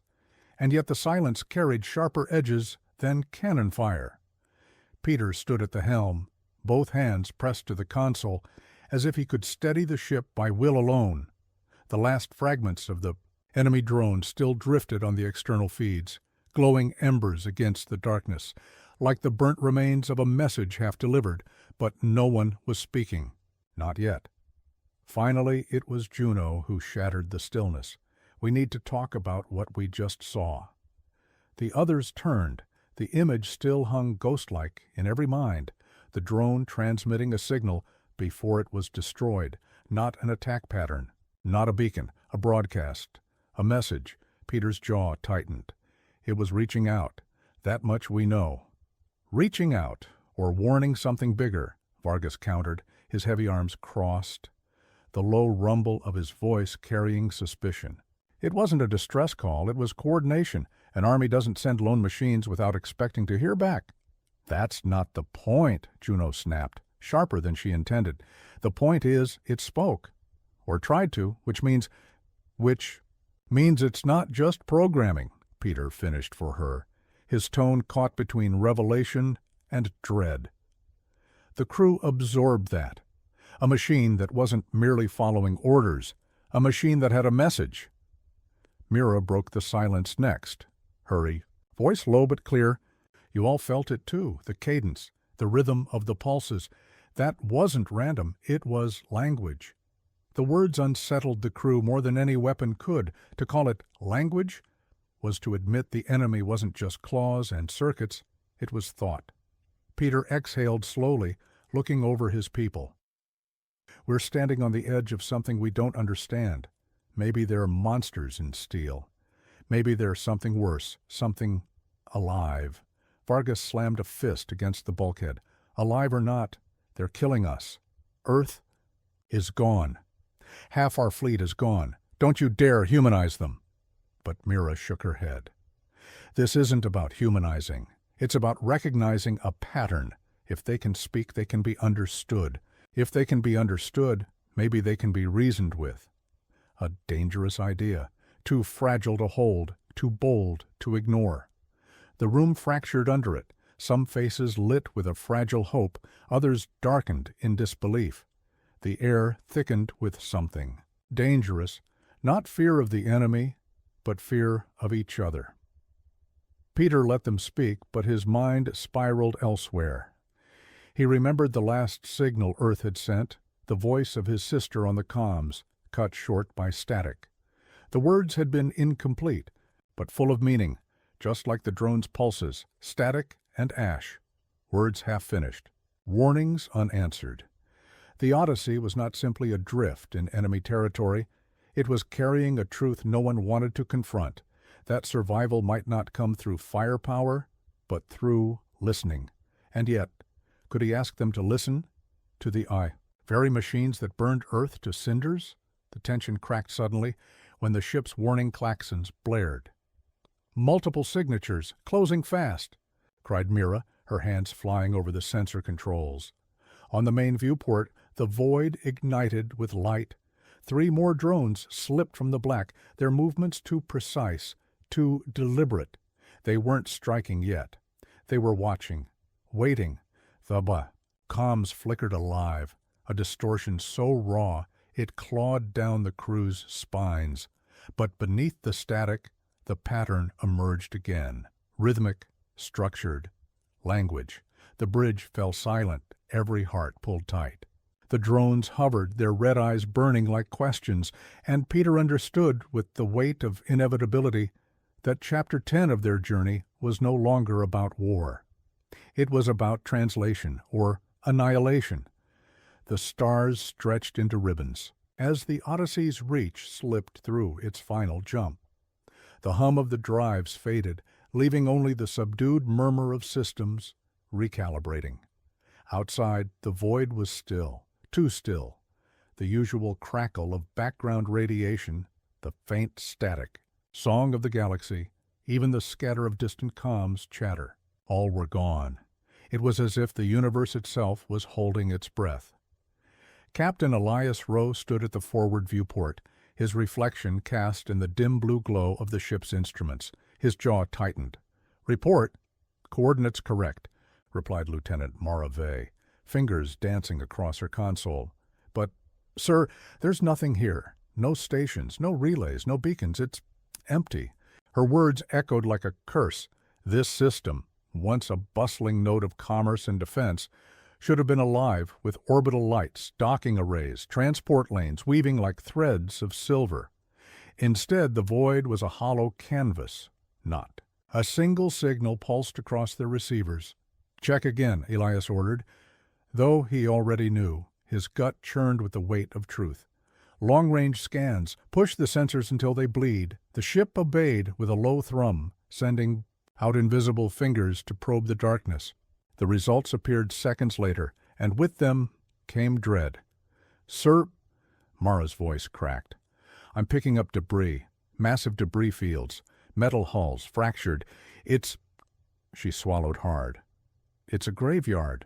and yet the silence carried sharper edges than cannon fire. Peter stood at the helm, both hands pressed to the console, as if he could steady the ship by will alone. The last fragments of the enemy drone still drifted on the external feeds, glowing embers against the darkness, like the burnt remains of a message half delivered, but no one was speaking. Not yet. Finally, it was Juno who shattered the stillness. "We need to talk about what we just saw." The others turned. The image still hung ghost-like in every mind, the drone transmitting a signal before it was destroyed, not an attack pattern, not a beacon, a broadcast, a message. Peter's jaw tightened. It was reaching out. That much we know. "Reaching out, or warning something bigger," Vargas countered, his heavy arms crossed, the low rumble of his voice carrying suspicion. It wasn't a distress call, it was coordination. An army doesn't send lone machines without expecting to hear back. "That's not the point," Juno snapped, sharper than she intended. "The point is, it spoke. Or tried to, which means it's not just programming," Peter finished for her, his tone caught between revelation and dread. The crew absorbed that. A machine that wasn't merely following orders, a machine that had a message. Mira broke the silence next. Hurry, voice low but clear. "You all felt it too, the cadence, the rhythm of the pulses. That wasn't random, it was language." The words unsettled the crew more than any weapon could. To call it language was to admit the enemy wasn't just claws and circuits, it was thought. Peter exhaled slowly, looking over his people. "We're standing on the edge of something we don't understand. Maybe there are monsters in steel. Maybe there's something worse, something alive." Vargas slammed a fist against the bulkhead. "Alive or not, they're killing us. Earth is gone. Half our fleet is gone. Don't you dare humanize them." But Mira shook her head. "This isn't about humanizing. It's about recognizing a pattern. If they can speak, they can be understood. If they can be understood, maybe they can be reasoned with." A dangerous idea, too fragile to hold, too bold to ignore. The room fractured under it, some faces lit with a fragile hope, others darkened in disbelief. The air thickened with something dangerous, not fear of the enemy, but fear of each other. Peter let them speak, but his mind spiraled elsewhere. He remembered the last signal Earth had sent, the voice of his sister on the comms, cut short by static. The words had been incomplete, but full of meaning, just like the drone's pulses, static and ash. Words half-finished, warnings unanswered. The Odyssey was not simply adrift in enemy territory. It was carrying a truth no one wanted to confront, that survival might not come through firepower, but through listening. And yet, Could he ask them to listen to the very machines that burned Earth to cinders? The tension cracked suddenly when the ship's warning klaxons blared. "Multiple signatures, closing fast!" cried Mira, her hands flying over the sensor controls. On the main viewport, the void ignited with light. 3 more drones slipped from the black, their movements too precise, too deliberate. They weren't striking yet. They were watching, waiting. The comms flickered alive, a distortion so raw it clawed down the crew's spines. But beneath the static, the pattern emerged again. Rhythmic, structured. Language. The bridge fell silent, every heart pulled tight. The drones hovered, their red eyes burning like questions, and Peter understood, with the weight of inevitability, that Chapter 10 of their journey was no longer about war. It was about translation, or annihilation. The stars stretched into ribbons, as the Odyssey's reach slipped through its final jump. The hum of the drives faded, leaving only the subdued murmur of systems recalibrating. Outside, the void was still, too still. The usual crackle of background radiation, the faint static, song of the galaxy, even the scatter of distant comms chatter. All were gone. It was as if the universe itself was holding its breath. Captain Elias Rho stood at the forward viewport, his reflection cast in the dim blue glow of the ship's instruments. His jaw tightened. "Report. Coordinates correct," replied Lieutenant Mara Vey, fingers dancing across her console. "But, sir, there's nothing here. No stations, no relays, no beacons. It's empty." Her words echoed like a curse. This system, once a bustling node of commerce and defense, should have been alive with orbital lights, docking arrays, transport lanes weaving like threads of silver. Instead, the void was a hollow canvas. Not. A single signal pulsed across their receivers. "Check again," Elias ordered. Though he already knew, his gut churned with the weight of truth. "Long-range scans. Push the sensors until they bleed." The ship obeyed with a low thrum, sending out invisible fingers to probe the darkness. The results appeared seconds later, and with them came dread. "Sir," Mara's voice cracked, "I'm picking up debris, massive debris fields, metal hulls, fractured. It's—" She swallowed hard. "It's a graveyard."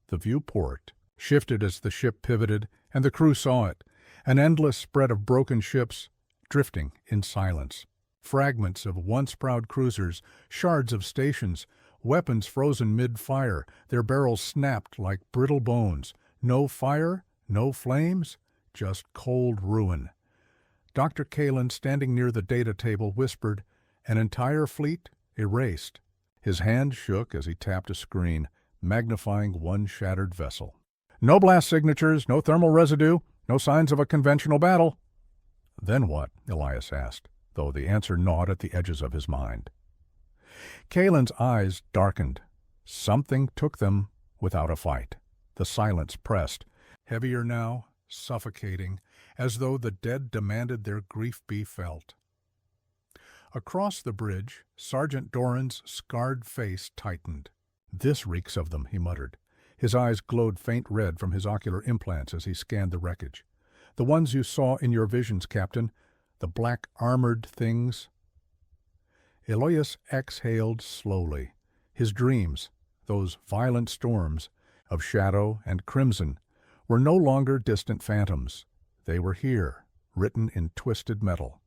The viewport shifted as the ship pivoted, and the crew saw it, an endless spread of broken ships drifting in silence. Fragments of once proud cruisers, shards of stations, weapons frozen mid-fire, their barrels snapped like brittle bones. No fire, no flames, just cold ruin. Dr. Kaevan, standing near the data table, whispered, "An entire fleet erased." His hand shook as he tapped a screen, magnifying one shattered vessel. "No blast signatures, no thermal residue, no signs of a conventional battle." "Then what?" Elias asked, though the answer gnawed at the edges of his mind. Kaelan's eyes darkened. Something took them without a fight. The silence pressed, heavier now, suffocating, as though the dead demanded their grief be felt. Across the bridge, Sergeant Doran's scarred face tightened. "This reeks of them," he muttered. His eyes glowed faint red from his ocular implants as he scanned the wreckage. "The ones you saw in your visions, Captain. The black armored things." Elias exhaled slowly. His dreams, those violent storms of shadow and crimson, were no longer distant phantoms. They were here, written in twisted metal.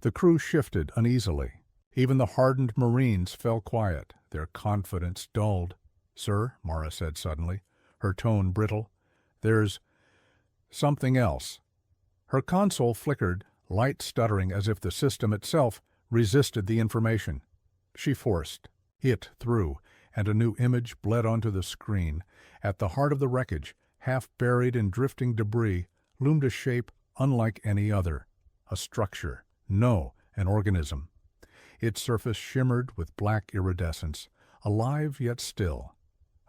The crew shifted uneasily. Even the hardened Marines fell quiet, their confidence dulled. "Sir," Mara said suddenly, her tone brittle, "there's something else." Her console flickered, light stuttering as if the system itself resisted the information. She forced it through, and a new image bled onto the screen. At the heart of the wreckage, half buried in drifting debris, loomed a shape unlike any other. A structure. No, an organism. Its surface shimmered with black iridescence, alive yet still.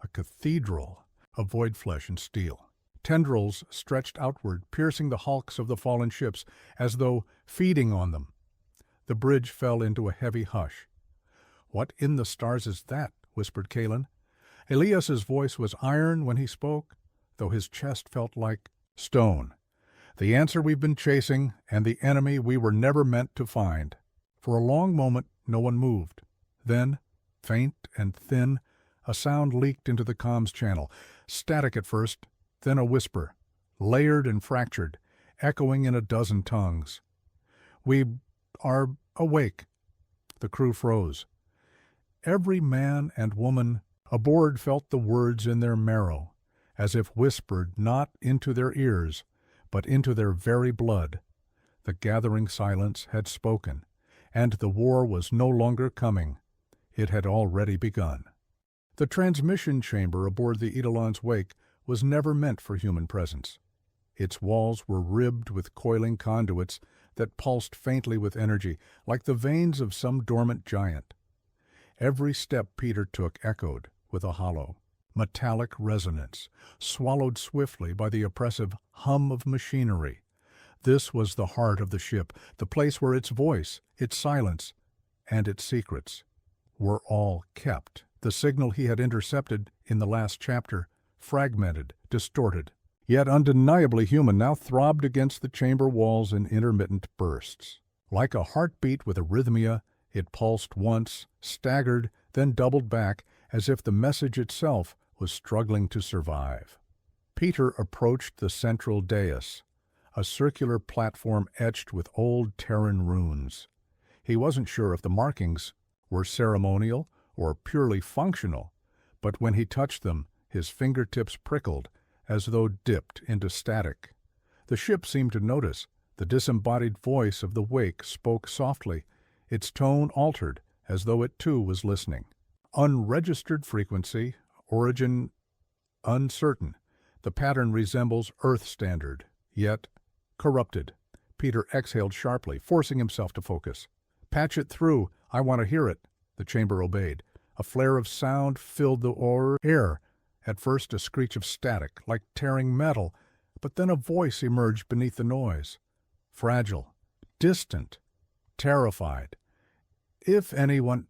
A cathedral of void flesh and steel. Tendrils stretched outward, piercing the hulks of the fallen ships, as though feeding on them. The bridge fell into a heavy hush. "What in the stars is that?" whispered Kaevan. Elias's voice was iron when he spoke, though his chest felt like stone. The answer we've been chasing, and the enemy we were never meant to find. For a long moment no one moved. Then, faint and thin, a sound leaked into the comms channel. Static at first, then a whisper, layered and fractured, echoing in a dozen tongues. "We are awake." The crew froze. Every man and woman aboard felt the words in their marrow, as if whispered not into their ears, but into their very blood. The gathering silence had spoken, and the war was no longer coming. It had already begun. The transmission chamber aboard the Eidolon's Wake was never meant for human presence. Its walls were ribbed with coiling conduits that pulsed faintly with energy, like the veins of some dormant giant. Every step Peter took echoed with a hollow, metallic resonance, swallowed swiftly by the oppressive hum of machinery. This was the heart of the ship, the place where its voice, its silence, and its secrets were all kept. The signal he had intercepted in the last chapter, fragmented, distorted, yet undeniably human, now throbbed against the chamber walls in intermittent bursts. Like a heartbeat with arrhythmia, it pulsed once, staggered, then doubled back, as if the message itself was struggling to survive. Peter approached the central dais, a circular platform etched with old Terran runes. He wasn't sure if the markings were ceremonial or purely functional, but when he touched them, his fingertips prickled as though dipped into static. The ship seemed to notice. The disembodied voice of the Wake spoke softly, its tone altered as though it too was listening. Unregistered frequency, origin uncertain. The pattern resembles Earth standard, yet corrupted. Peter exhaled sharply, forcing himself to focus. "Patch it through. I want to hear it." The chamber obeyed. A flare of sound filled the air. At first a screech of static, like tearing metal, but then a voice emerged beneath the noise. Fragile, distant, terrified. If anyone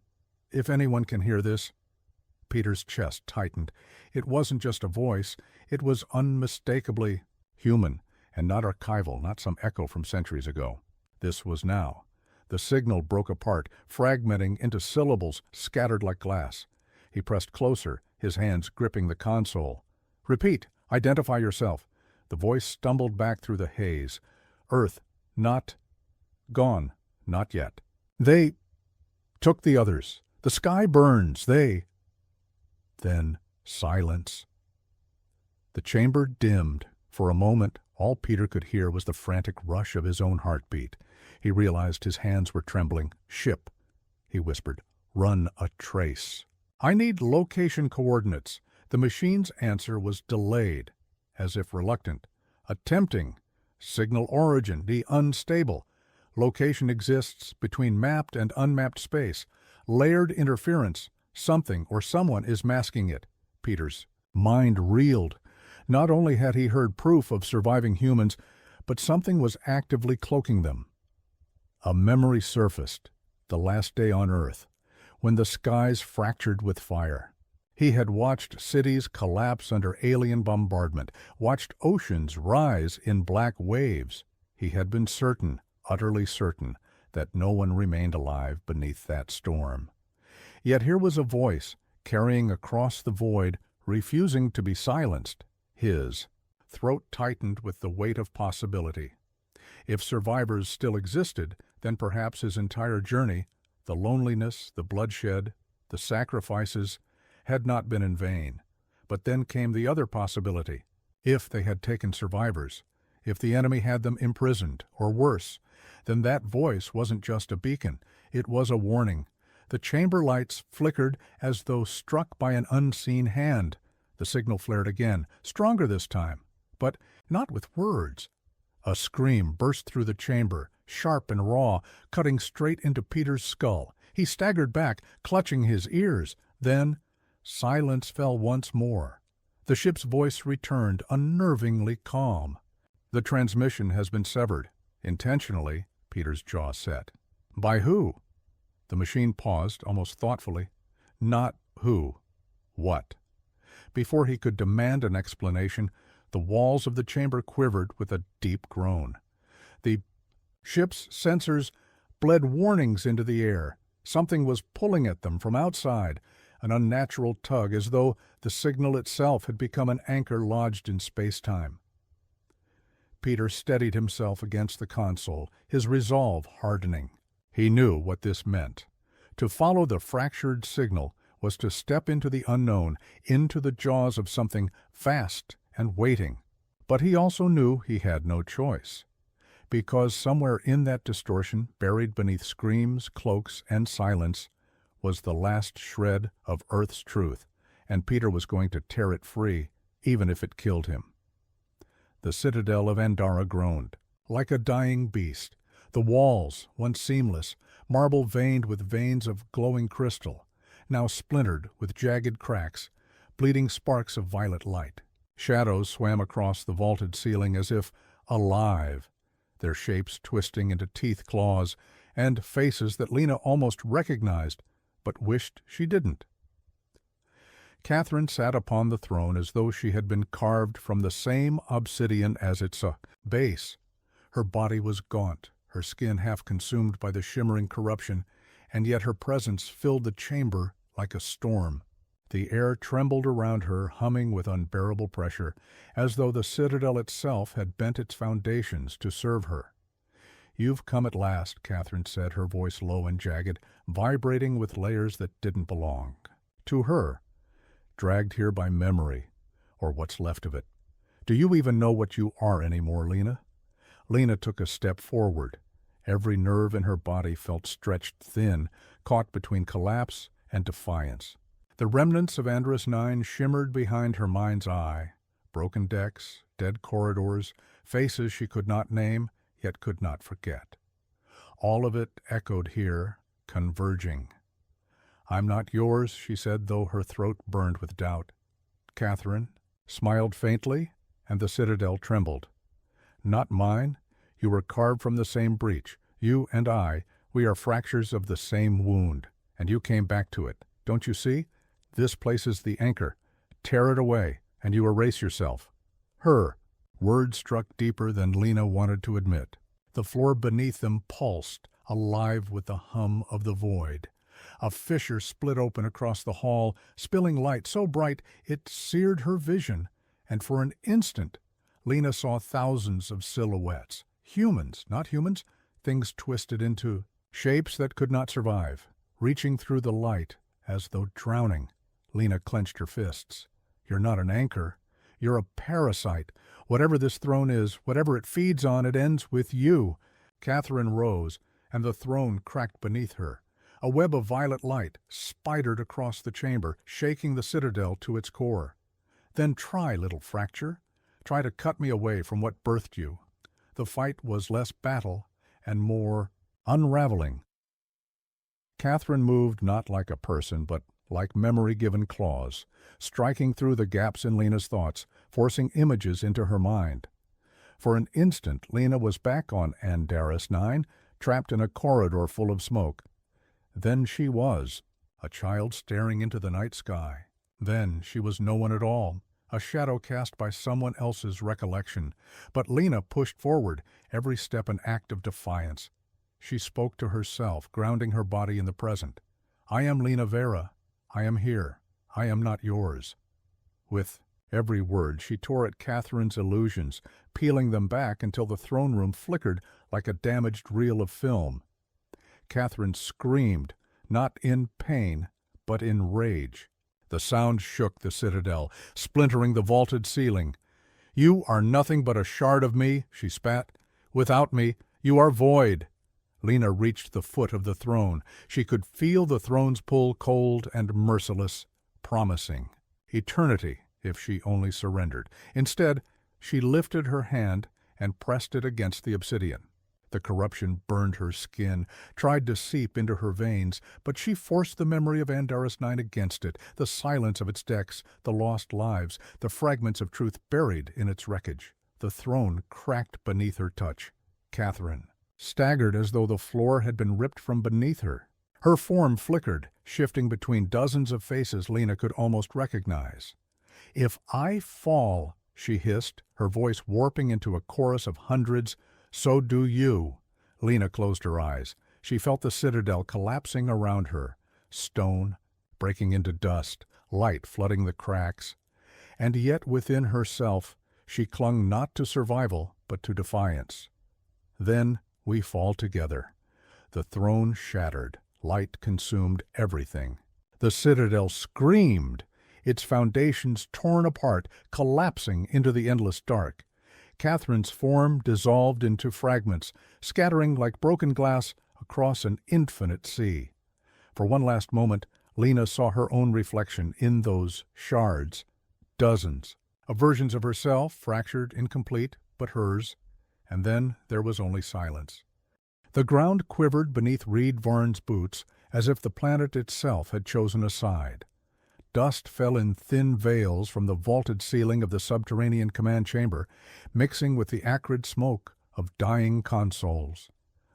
can hear this." Peter's chest tightened. It wasn't just a voice. It was unmistakably human, and not archival, not some echo from centuries ago. This was now. The signal broke apart, fragmenting into syllables scattered like glass. He pressed closer, his hands gripping the console. "Repeat. Identify yourself." The voice stumbled back through the haze. "Earth. Not gone. Not yet. They took the others. The sky burns. They—" Then silence. The chamber dimmed. For a moment, all Peter could hear was the frantic rush of his own heartbeat. He realized his hands were trembling. "Ship," he whispered. "Run a trace." "I need location coordinates." The machine's answer was delayed, as if reluctant. "Attempting. Signal origin, the unstable. Location exists between mapped and unmapped space. Layered interference. Something or someone is masking it." Peter's mind reeled. Not only had he heard proof of surviving humans, but something was actively cloaking them. A memory surfaced, the last day on Earth, when the skies fractured with fire. He had watched cities collapse under alien bombardment, watched oceans rise in black waves. He had been certain, utterly certain, that no one remained alive beneath that storm. Yet here was a voice, carrying across the void, refusing to be silenced. His throat tightened with the weight of possibility. If survivors still existed, then perhaps his entire journey, the loneliness, the bloodshed, the sacrifices, had not been in vain. But then came the other possibility. If they had taken survivors, if the enemy had them imprisoned, or worse, then that voice wasn't just a beacon, it was a warning. The chamber lights flickered as though struck by an unseen hand. The signal flared again, stronger this time, but not with words. A scream burst through the chamber, sharp and raw, cutting straight into Peter's skull. He staggered back, clutching his ears. Then silence fell once more. The ship's voice returned, unnervingly calm. "The transmission has been severed." Intentionally, Peter's jaw set. "By who?" The machine paused, almost thoughtfully. "Not who. What?" Before he could demand an explanation, the walls of the chamber quivered with a deep groan. The ship's sensors bled warnings into the air. Something was pulling at them from outside, an unnatural tug, as though the signal itself had become an anchor lodged in space-time. Peter steadied himself against the console, his resolve hardening. He knew what this meant. To follow the fractured signal was to step into the unknown, into the jaws of something vast and waiting. But he also knew he had no choice, because somewhere in that distortion, buried beneath screams, cloaks, and silence, was the last shred of Earth's truth, and Peter was going to tear it free, even if it killed him. The citadel of Andara groaned. Like a dying beast, the walls, once seamless, marble veined with veins of glowing crystal, now splintered with jagged cracks, bleeding sparks of violet light. Shadows swam across the vaulted ceiling as if alive, their shapes twisting into teeth claws and faces that Lena almost recognized, but wished she didn't. Catherine sat upon the throne as though she had been carved from the same obsidian as its base. Her body was gaunt, her skin half consumed by the shimmering corruption, and yet her presence filled the chamber like a storm. The air trembled around her, humming with unbearable pressure, as though the citadel itself had bent its foundations to serve her. "You've come at last," Catherine said, her voice low and jagged, vibrating with layers that didn't belong. To her, dragged here by memory, or what's left of it. "Do you even know what you are anymore, Lena?" Lena took a step forward. Every nerve in her body felt stretched thin, caught between collapse and defiance. The remnants of Andros 9 shimmered behind her mind's eye. Broken decks, dead corridors, faces she could not name, yet could not forget. All of it echoed here, converging. "I'm not yours," she said, though her throat burned with doubt. Catherine smiled faintly, and the citadel trembled. "Not mine. You were carved from the same breach. You and I, we are fractures of the same wound, and you came back to it. Don't you see? This place is the anchor. Tear it away, and you erase yourself." Her words struck deeper than Lena wanted to admit. The floor beneath them pulsed, alive with the hum of the void. A fissure split open across the hall, spilling light so bright it seared her vision, and for an instant Lena saw thousands of silhouettes. Humans, not humans, things twisted into shapes that could not survive, reaching through the light as though drowning. Lena clenched her fists. "You're not an anchor. You're a parasite. Whatever this throne is, whatever it feeds on, it ends with you." Catherine rose, and the throne cracked beneath her. A web of violet light spidered across the chamber, shaking the citadel to its core. "Then try, little fracture. Try to cut me away from what birthed you." The fight was less battle and more unraveling. Catherine moved not like a person, but like memory-given claws, striking through the gaps in Lena's thoughts, forcing images into her mind. For an instant, Lena was back on Andros 9, trapped in a corridor full of smoke. Then she was a child staring into the night sky. Then she was no one at all, a shadow cast by someone else's recollection. But Lena pushed forward, every step an act of defiance. She spoke to herself, grounding her body in the present. "I am Lena Vera. I am here. I am not yours." With every word she tore at Catherine's illusions, peeling them back until the throne room flickered like a damaged reel of film. Catherine screamed, not in pain, but in rage. The sound shook the citadel, splintering the vaulted ceiling. "You are nothing but a shard of me," she spat. "Without me, you are void." Lena reached the foot of the throne. She could feel the throne's pull, cold and merciless, promising eternity if she only surrendered. Instead, she lifted her hand and pressed it against the obsidian. The corruption burned her skin, tried to seep into her veins, but she forced the memory of Andros 9 against it, the silence of its decks, the lost lives, the fragments of truth buried in its wreckage. The throne cracked beneath her touch. Catherine staggered as though the floor had been ripped from beneath her. Her form flickered, shifting between dozens of faces Lena could almost recognize. "If I fall," she hissed, her voice warping into a chorus of hundreds, "so do you." Lena closed her eyes. She felt the citadel collapsing around her, stone breaking into dust, light flooding the cracks. And yet within herself she clung not to survival, but to defiance. Then we fall together. The throne shattered, light consumed everything. The citadel screamed, its foundations torn apart, collapsing into the endless dark. Catherine's form dissolved into fragments, scattering like broken glass across an infinite sea. For one last moment, Lena saw her own reflection in those shards. Dozens of versions of herself, fractured, incomplete, but hers. And then there was only silence. The ground quivered beneath Reed Varn's boots as if the planet itself had chosen a side. Dust fell in thin veils from the vaulted ceiling of the subterranean command chamber, mixing with the acrid smoke of dying consoles.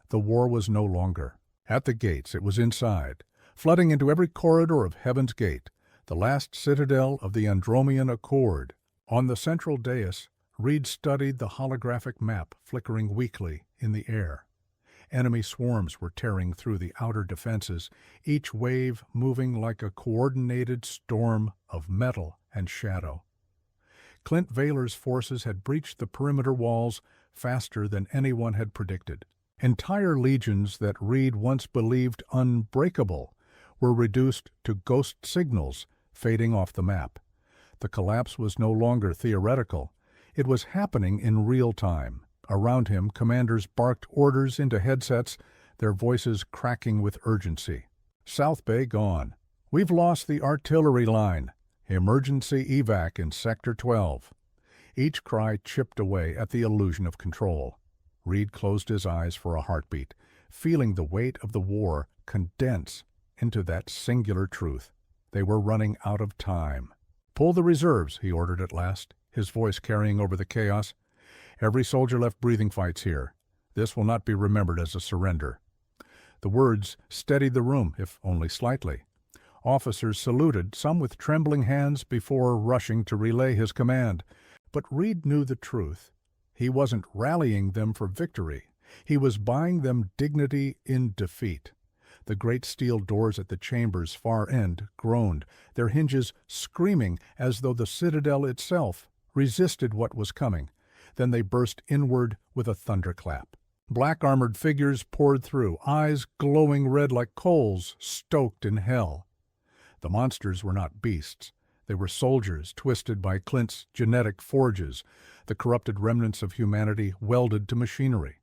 The war was no longer at the gates, it was inside, flooding into every corridor of Heaven's Gate, the last citadel of the Andromean Accord. On the central dais, Reed studied the holographic map flickering weakly in the air. Enemy swarms were tearing through the outer defenses, each wave moving like a coordinated storm of metal and shadow. Clint Vaylor's forces had breached the perimeter walls faster than anyone had predicted. Entire legions that Reed once believed unbreakable were reduced to ghost signals fading off the map. The collapse was no longer theoretical. It was happening in real time. Around him, commanders barked orders into headsets, their voices cracking with urgency. "South Bay gone. We've lost the artillery line. Emergency evac in Sector 12. Each cry chipped away at the illusion of control. Reed closed his eyes for a heartbeat, feeling the weight of the war condense into that singular truth. They were running out of time. "Pull the reserves," he ordered at last, his voice carrying over the chaos. "Every soldier left breathing fights here. This will not be remembered as a surrender." The words steadied the room, if only slightly. Officers saluted, some with trembling hands, before rushing to relay his command. But Reed knew the truth. He wasn't rallying them for victory. He was buying them dignity in defeat. The great steel doors at the chamber's far end groaned, their hinges screaming as though the citadel itself resisted what was coming. Then they burst inward with a thunderclap. Black-armored figures poured through, eyes glowing red like coals stoked in hell. The monsters were not beasts. They were soldiers twisted by Clint's genetic forges, the corrupted remnants of humanity welded to machinery.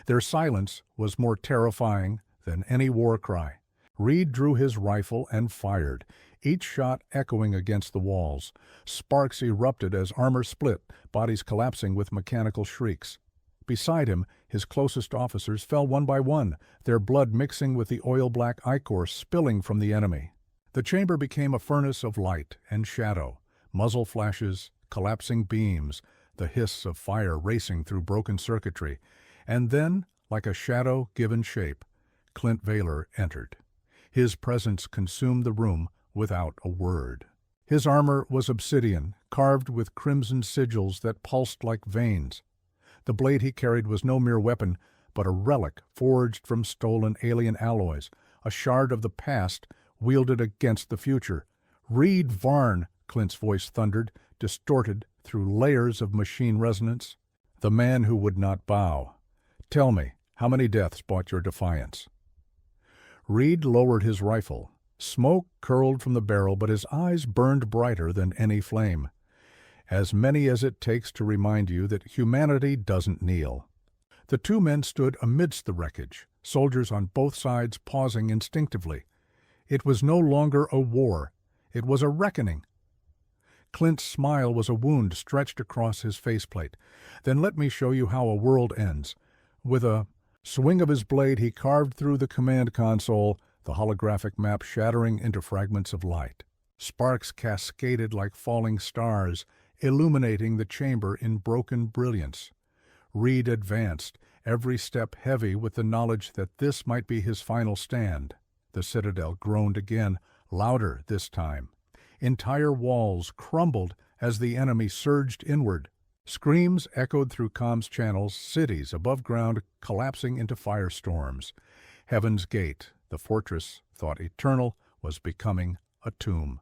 Their silence was more terrifying than any war cry. Reed drew his rifle and fired, each shot echoing against the walls. Sparks erupted as armor split, bodies collapsing with mechanical shrieks. Beside him, his closest officers fell one by one, their blood mixing with the oil-black ichor spilling from the enemy. The chamber became a furnace of light and shadow, muzzle flashes, collapsing beams, the hiss of fire racing through broken circuitry. And then, like a shadow given shape, Clint Vaylor entered. His presence consumed the room without a word. His armor was obsidian, carved with crimson sigils that pulsed like veins. The blade he carried was no mere weapon, but a relic forged from stolen alien alloys, a shard of the past wielded against the future. "Reed Varn," Clint's voice thundered, distorted through layers of machine resonance. "The man who would not bow. Tell me, how many deaths bought your defiance?" Reed lowered his rifle. Smoke curled from the barrel, but his eyes burned brighter than any flame. "As many as it takes to remind you that humanity doesn't kneel." The two men stood amidst the wreckage, soldiers on both sides pausing instinctively. It was no longer a war. It was a reckoning. Clint's smile was a wound stretched across his faceplate. "Then let me show you how a world ends." With a swing of his blade, he carved through the command console, the holographic map shattering into fragments of light. Sparks cascaded like falling stars, illuminating the chamber in broken brilliance. Reed advanced, every step heavy with the knowledge that this might be his final stand. The citadel groaned again, louder this time. Entire walls crumbled as the enemy surged inward. Screams echoed through comms channels, cities above ground collapsing into firestorms. Heaven's Gate, the fortress thought eternal, was becoming a tomb.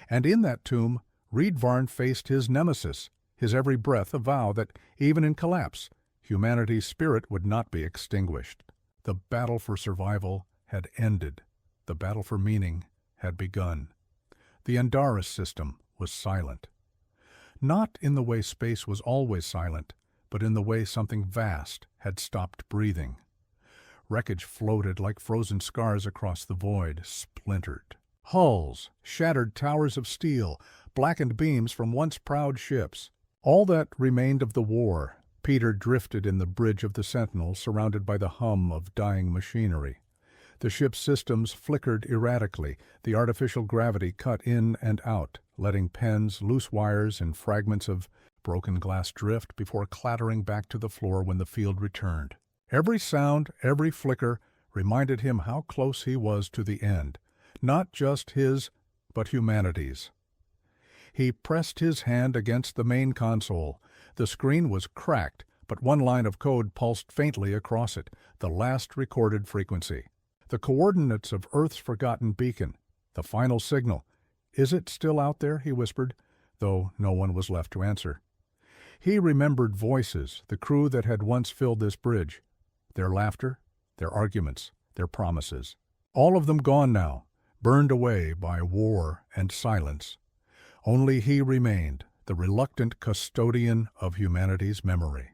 And in that tomb, Riedvarn faced his nemesis, his every breath a vow that, even in collapse, humanity's spirit would not be extinguished. The battle for survival had ended. The battle for meaning had begun. The Andaris system was silent. Not in the way space was always silent, but in the way something vast had stopped breathing. Wreckage floated like frozen scars across the void, splintered. Hulls, shattered towers of steel, blackened beams from once proud ships. All that remained of the war. Peter drifted in the bridge of the Sentinel, surrounded by the hum of dying machinery. The ship's systems flickered erratically, the artificial gravity cut in and out, letting pens, loose wires, and fragments of broken glass drift before clattering back to the floor when the field returned. Every sound, every flicker, reminded him how close he was to the end. Not just his, but humanity's. He pressed his hand against the main console. The screen was cracked, but one line of code pulsed faintly across it, the last recorded frequency. The coordinates of Earth's forgotten beacon. The final signal. "Is it still out there?" he whispered, though no one was left to answer. He remembered voices, the crew that had once filled this bridge. Their laughter, their arguments, their promises. All of them gone now, burned away by war and silence. Only he remained, the reluctant custodian of humanity's memory.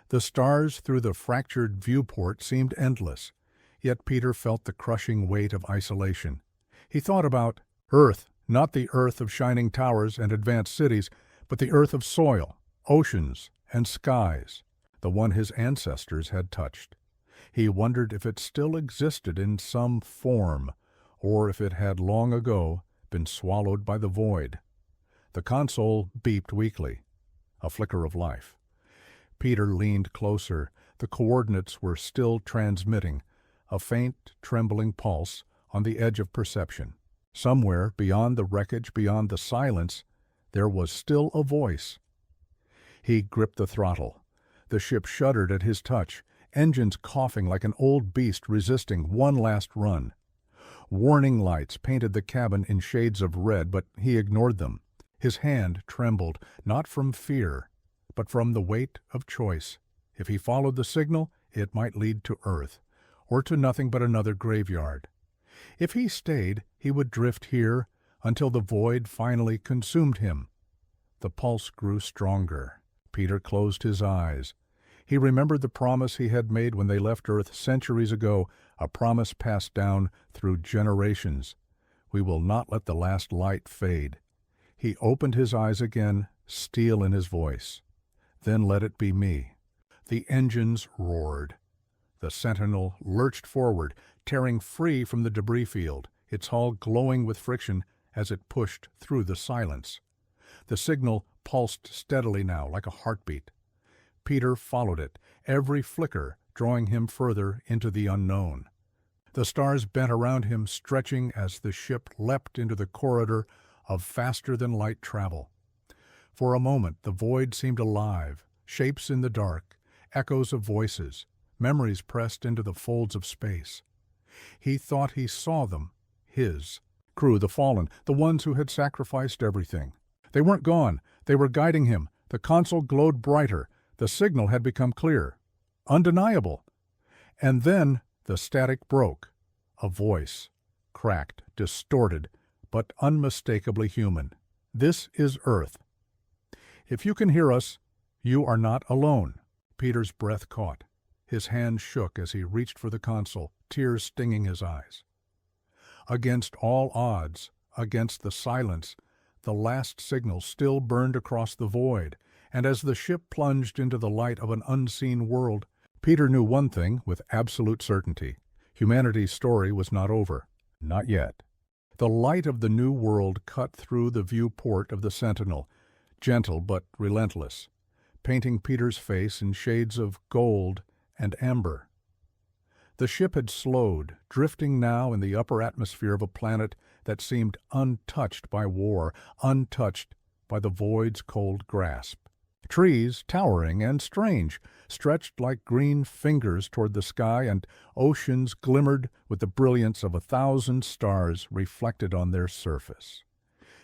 The stars through the fractured viewport seemed endless, yet Peter felt the crushing weight of isolation. He thought about Earth, not the Earth of shining towers and advanced cities, but the Earth of soil, oceans, and skies, the one his ancestors had touched. He wondered if it still existed in some form, or if it had long ago been swallowed by the void. The console beeped weakly, a flicker of life. Peter leaned closer. The coordinates were still transmitting, a faint, trembling pulse on the edge of perception. Somewhere, beyond the wreckage, beyond the silence, there was still a voice. He gripped the throttle. The ship shuddered at his touch, engines coughing like an old beast resisting one last run. Warning lights painted the cabin in shades of red, but he ignored them. His hand trembled, not from fear, but from the weight of choice. If he followed the signal, it might lead to Earth, or to nothing but another graveyard. If he stayed, he would drift here until the void finally consumed him. The pulse grew stronger. Peter closed his eyes. He remembered the promise he had made when they left Earth centuries ago, a promise passed down through generations. We will not let the last light fade. He opened his eyes again, steel in his voice. Then let it be me. The engines roared. The Sentinel lurched forward, tearing free from the debris field, its hull glowing with friction as it pushed through the silence. The signal pulsed steadily now, like a heartbeat. Peter followed it, every flicker drawing him further into the unknown. The stars bent around him, stretching as the ship leapt into the corridor of faster-than-light travel. For a moment the void seemed alive, shapes in the dark, echoes of voices, memories pressed into the folds of space. He thought he saw them, his crew, the fallen, the ones who had sacrificed everything. They weren't gone, they were guiding him. The console glowed brighter, the signal had become clear, undeniable. And then the static broke. A voice, cracked, distorted, but unmistakably human. "This is Earth. If you can hear us, you are not alone." Peter's breath caught. His hand shook as he reached for the console, tears stinging his eyes. Against all odds, against the silence, the last signal still burned across the void, and as the ship plunged into the light of an unseen world, Peter knew one thing with absolute certainty. Humanity's story was not over. Not yet. The light of the new world cut through the viewport of the Sentinel, gentle but relentless, painting Peter's face in shades of gold and amber. The ship had slowed, drifting now in the upper atmosphere of a planet that seemed untouched by war, untouched by the void's cold grasp. Trees, towering and strange, stretched like green fingers toward the sky, and oceans glimmered with the brilliance of 1,000 stars reflected on their surface.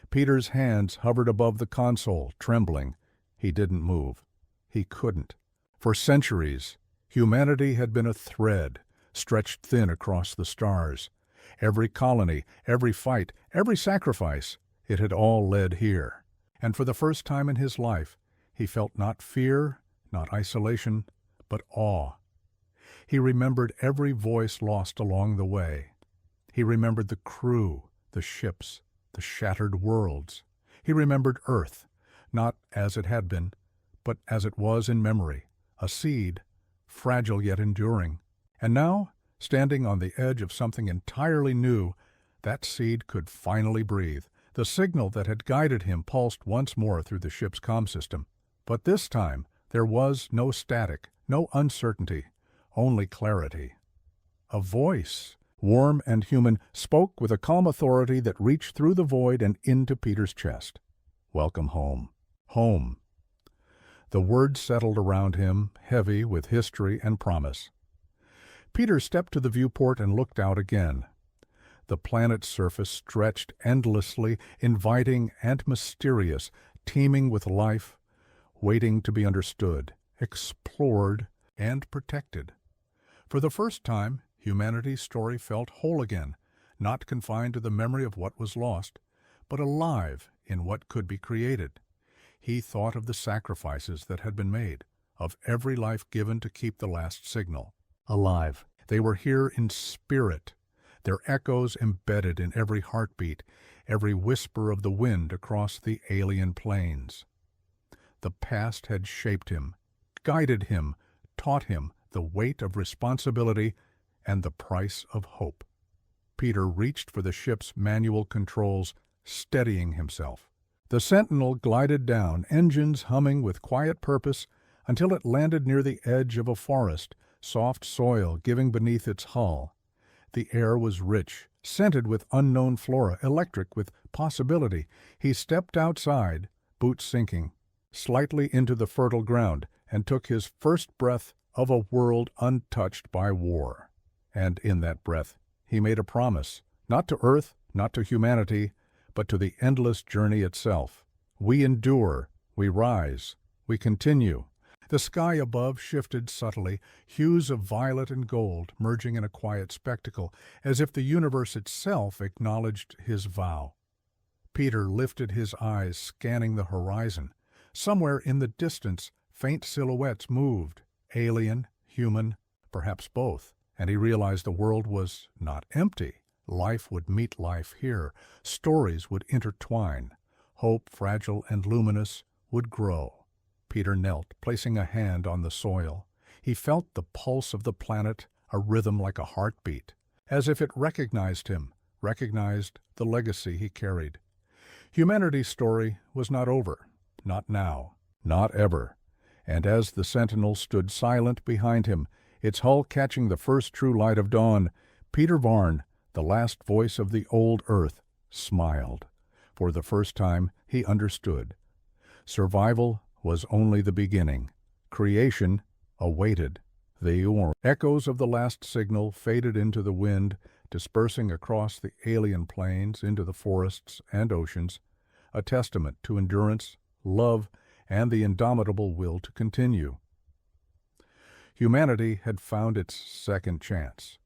Peter's hands hovered above the console, trembling. He didn't move. He couldn't. For centuries, humanity had been a thread, stretched thin across the stars. Every colony, every fight, every sacrifice, it had all led here. And for the first time in his life, he felt not fear, not isolation, but awe. He remembered every voice lost along the way. He remembered the crew, the ships, the shattered worlds. He remembered Earth, not as it had been, but as it was in memory, a seed, fragile yet enduring. And now, standing on the edge of something entirely new, that seed could finally breathe. The signal that had guided him pulsed once more through the ship's comm system. But this time, there was no static, no uncertainty, only clarity. A voice, warm and human, spoke with a calm authority that reached through the void and into Peter's chest. "Welcome home. Home." The words settled around him, heavy with history and promise. Peter stepped to the viewport and looked out again. The planet's surface stretched endlessly, inviting and mysterious, teeming with life, waiting to be understood, explored, and protected. For the first time, humanity's story felt whole again, not confined to the memory of what was lost, but alive in what could be created. He thought of the sacrifices that had been made, of every life given to keep the last signal. Alive. They were here in spirit, their echoes embedded in every heartbeat, every whisper of the wind across the alien plains. The past had shaped him, guided him, taught him the weight of responsibility and the price of hope. Peter reached for the ship's manual controls, steadying himself. The Sentinel glided down, engines humming with quiet purpose, until it landed near the edge of a forest, soft soil giving beneath its hull. The air was rich, scented with unknown flora, electric with possibility. He stepped outside, boots sinking, slightly into the fertile ground, and took his first breath of a world untouched by war. And in that breath, he made a promise, not to Earth, not to humanity, but to the endless journey itself. We endure, we rise, we continue. The sky above shifted subtly, hues of violet and gold merging in a quiet spectacle, as if the universe itself acknowledged his vow. Peter lifted his eyes, scanning the horizon. Somewhere in the distance, faint silhouettes moved, alien, human, perhaps both, and he realized the world was not empty. Life would meet life here. Stories would intertwine. Hope, fragile and luminous, would grow. Peter knelt, placing a hand on the soil. He felt the pulse of the planet, a rhythm like a heartbeat, as if it recognized him, recognized the legacy he carried. Humanity's story was not over, not now, not ever. And as the Sentinel stood silent behind him, its hull catching the first true light of dawn, Peter Varn, the last voice of the old Earth, smiled. For the first time, he understood. Survival was only the beginning. Creation awaited the orb. Echoes of the last signal faded into the wind, dispersing across the alien plains into the forests and oceans, a testament to endurance, love, and the indomitable will to continue. Humanity had found its second chance.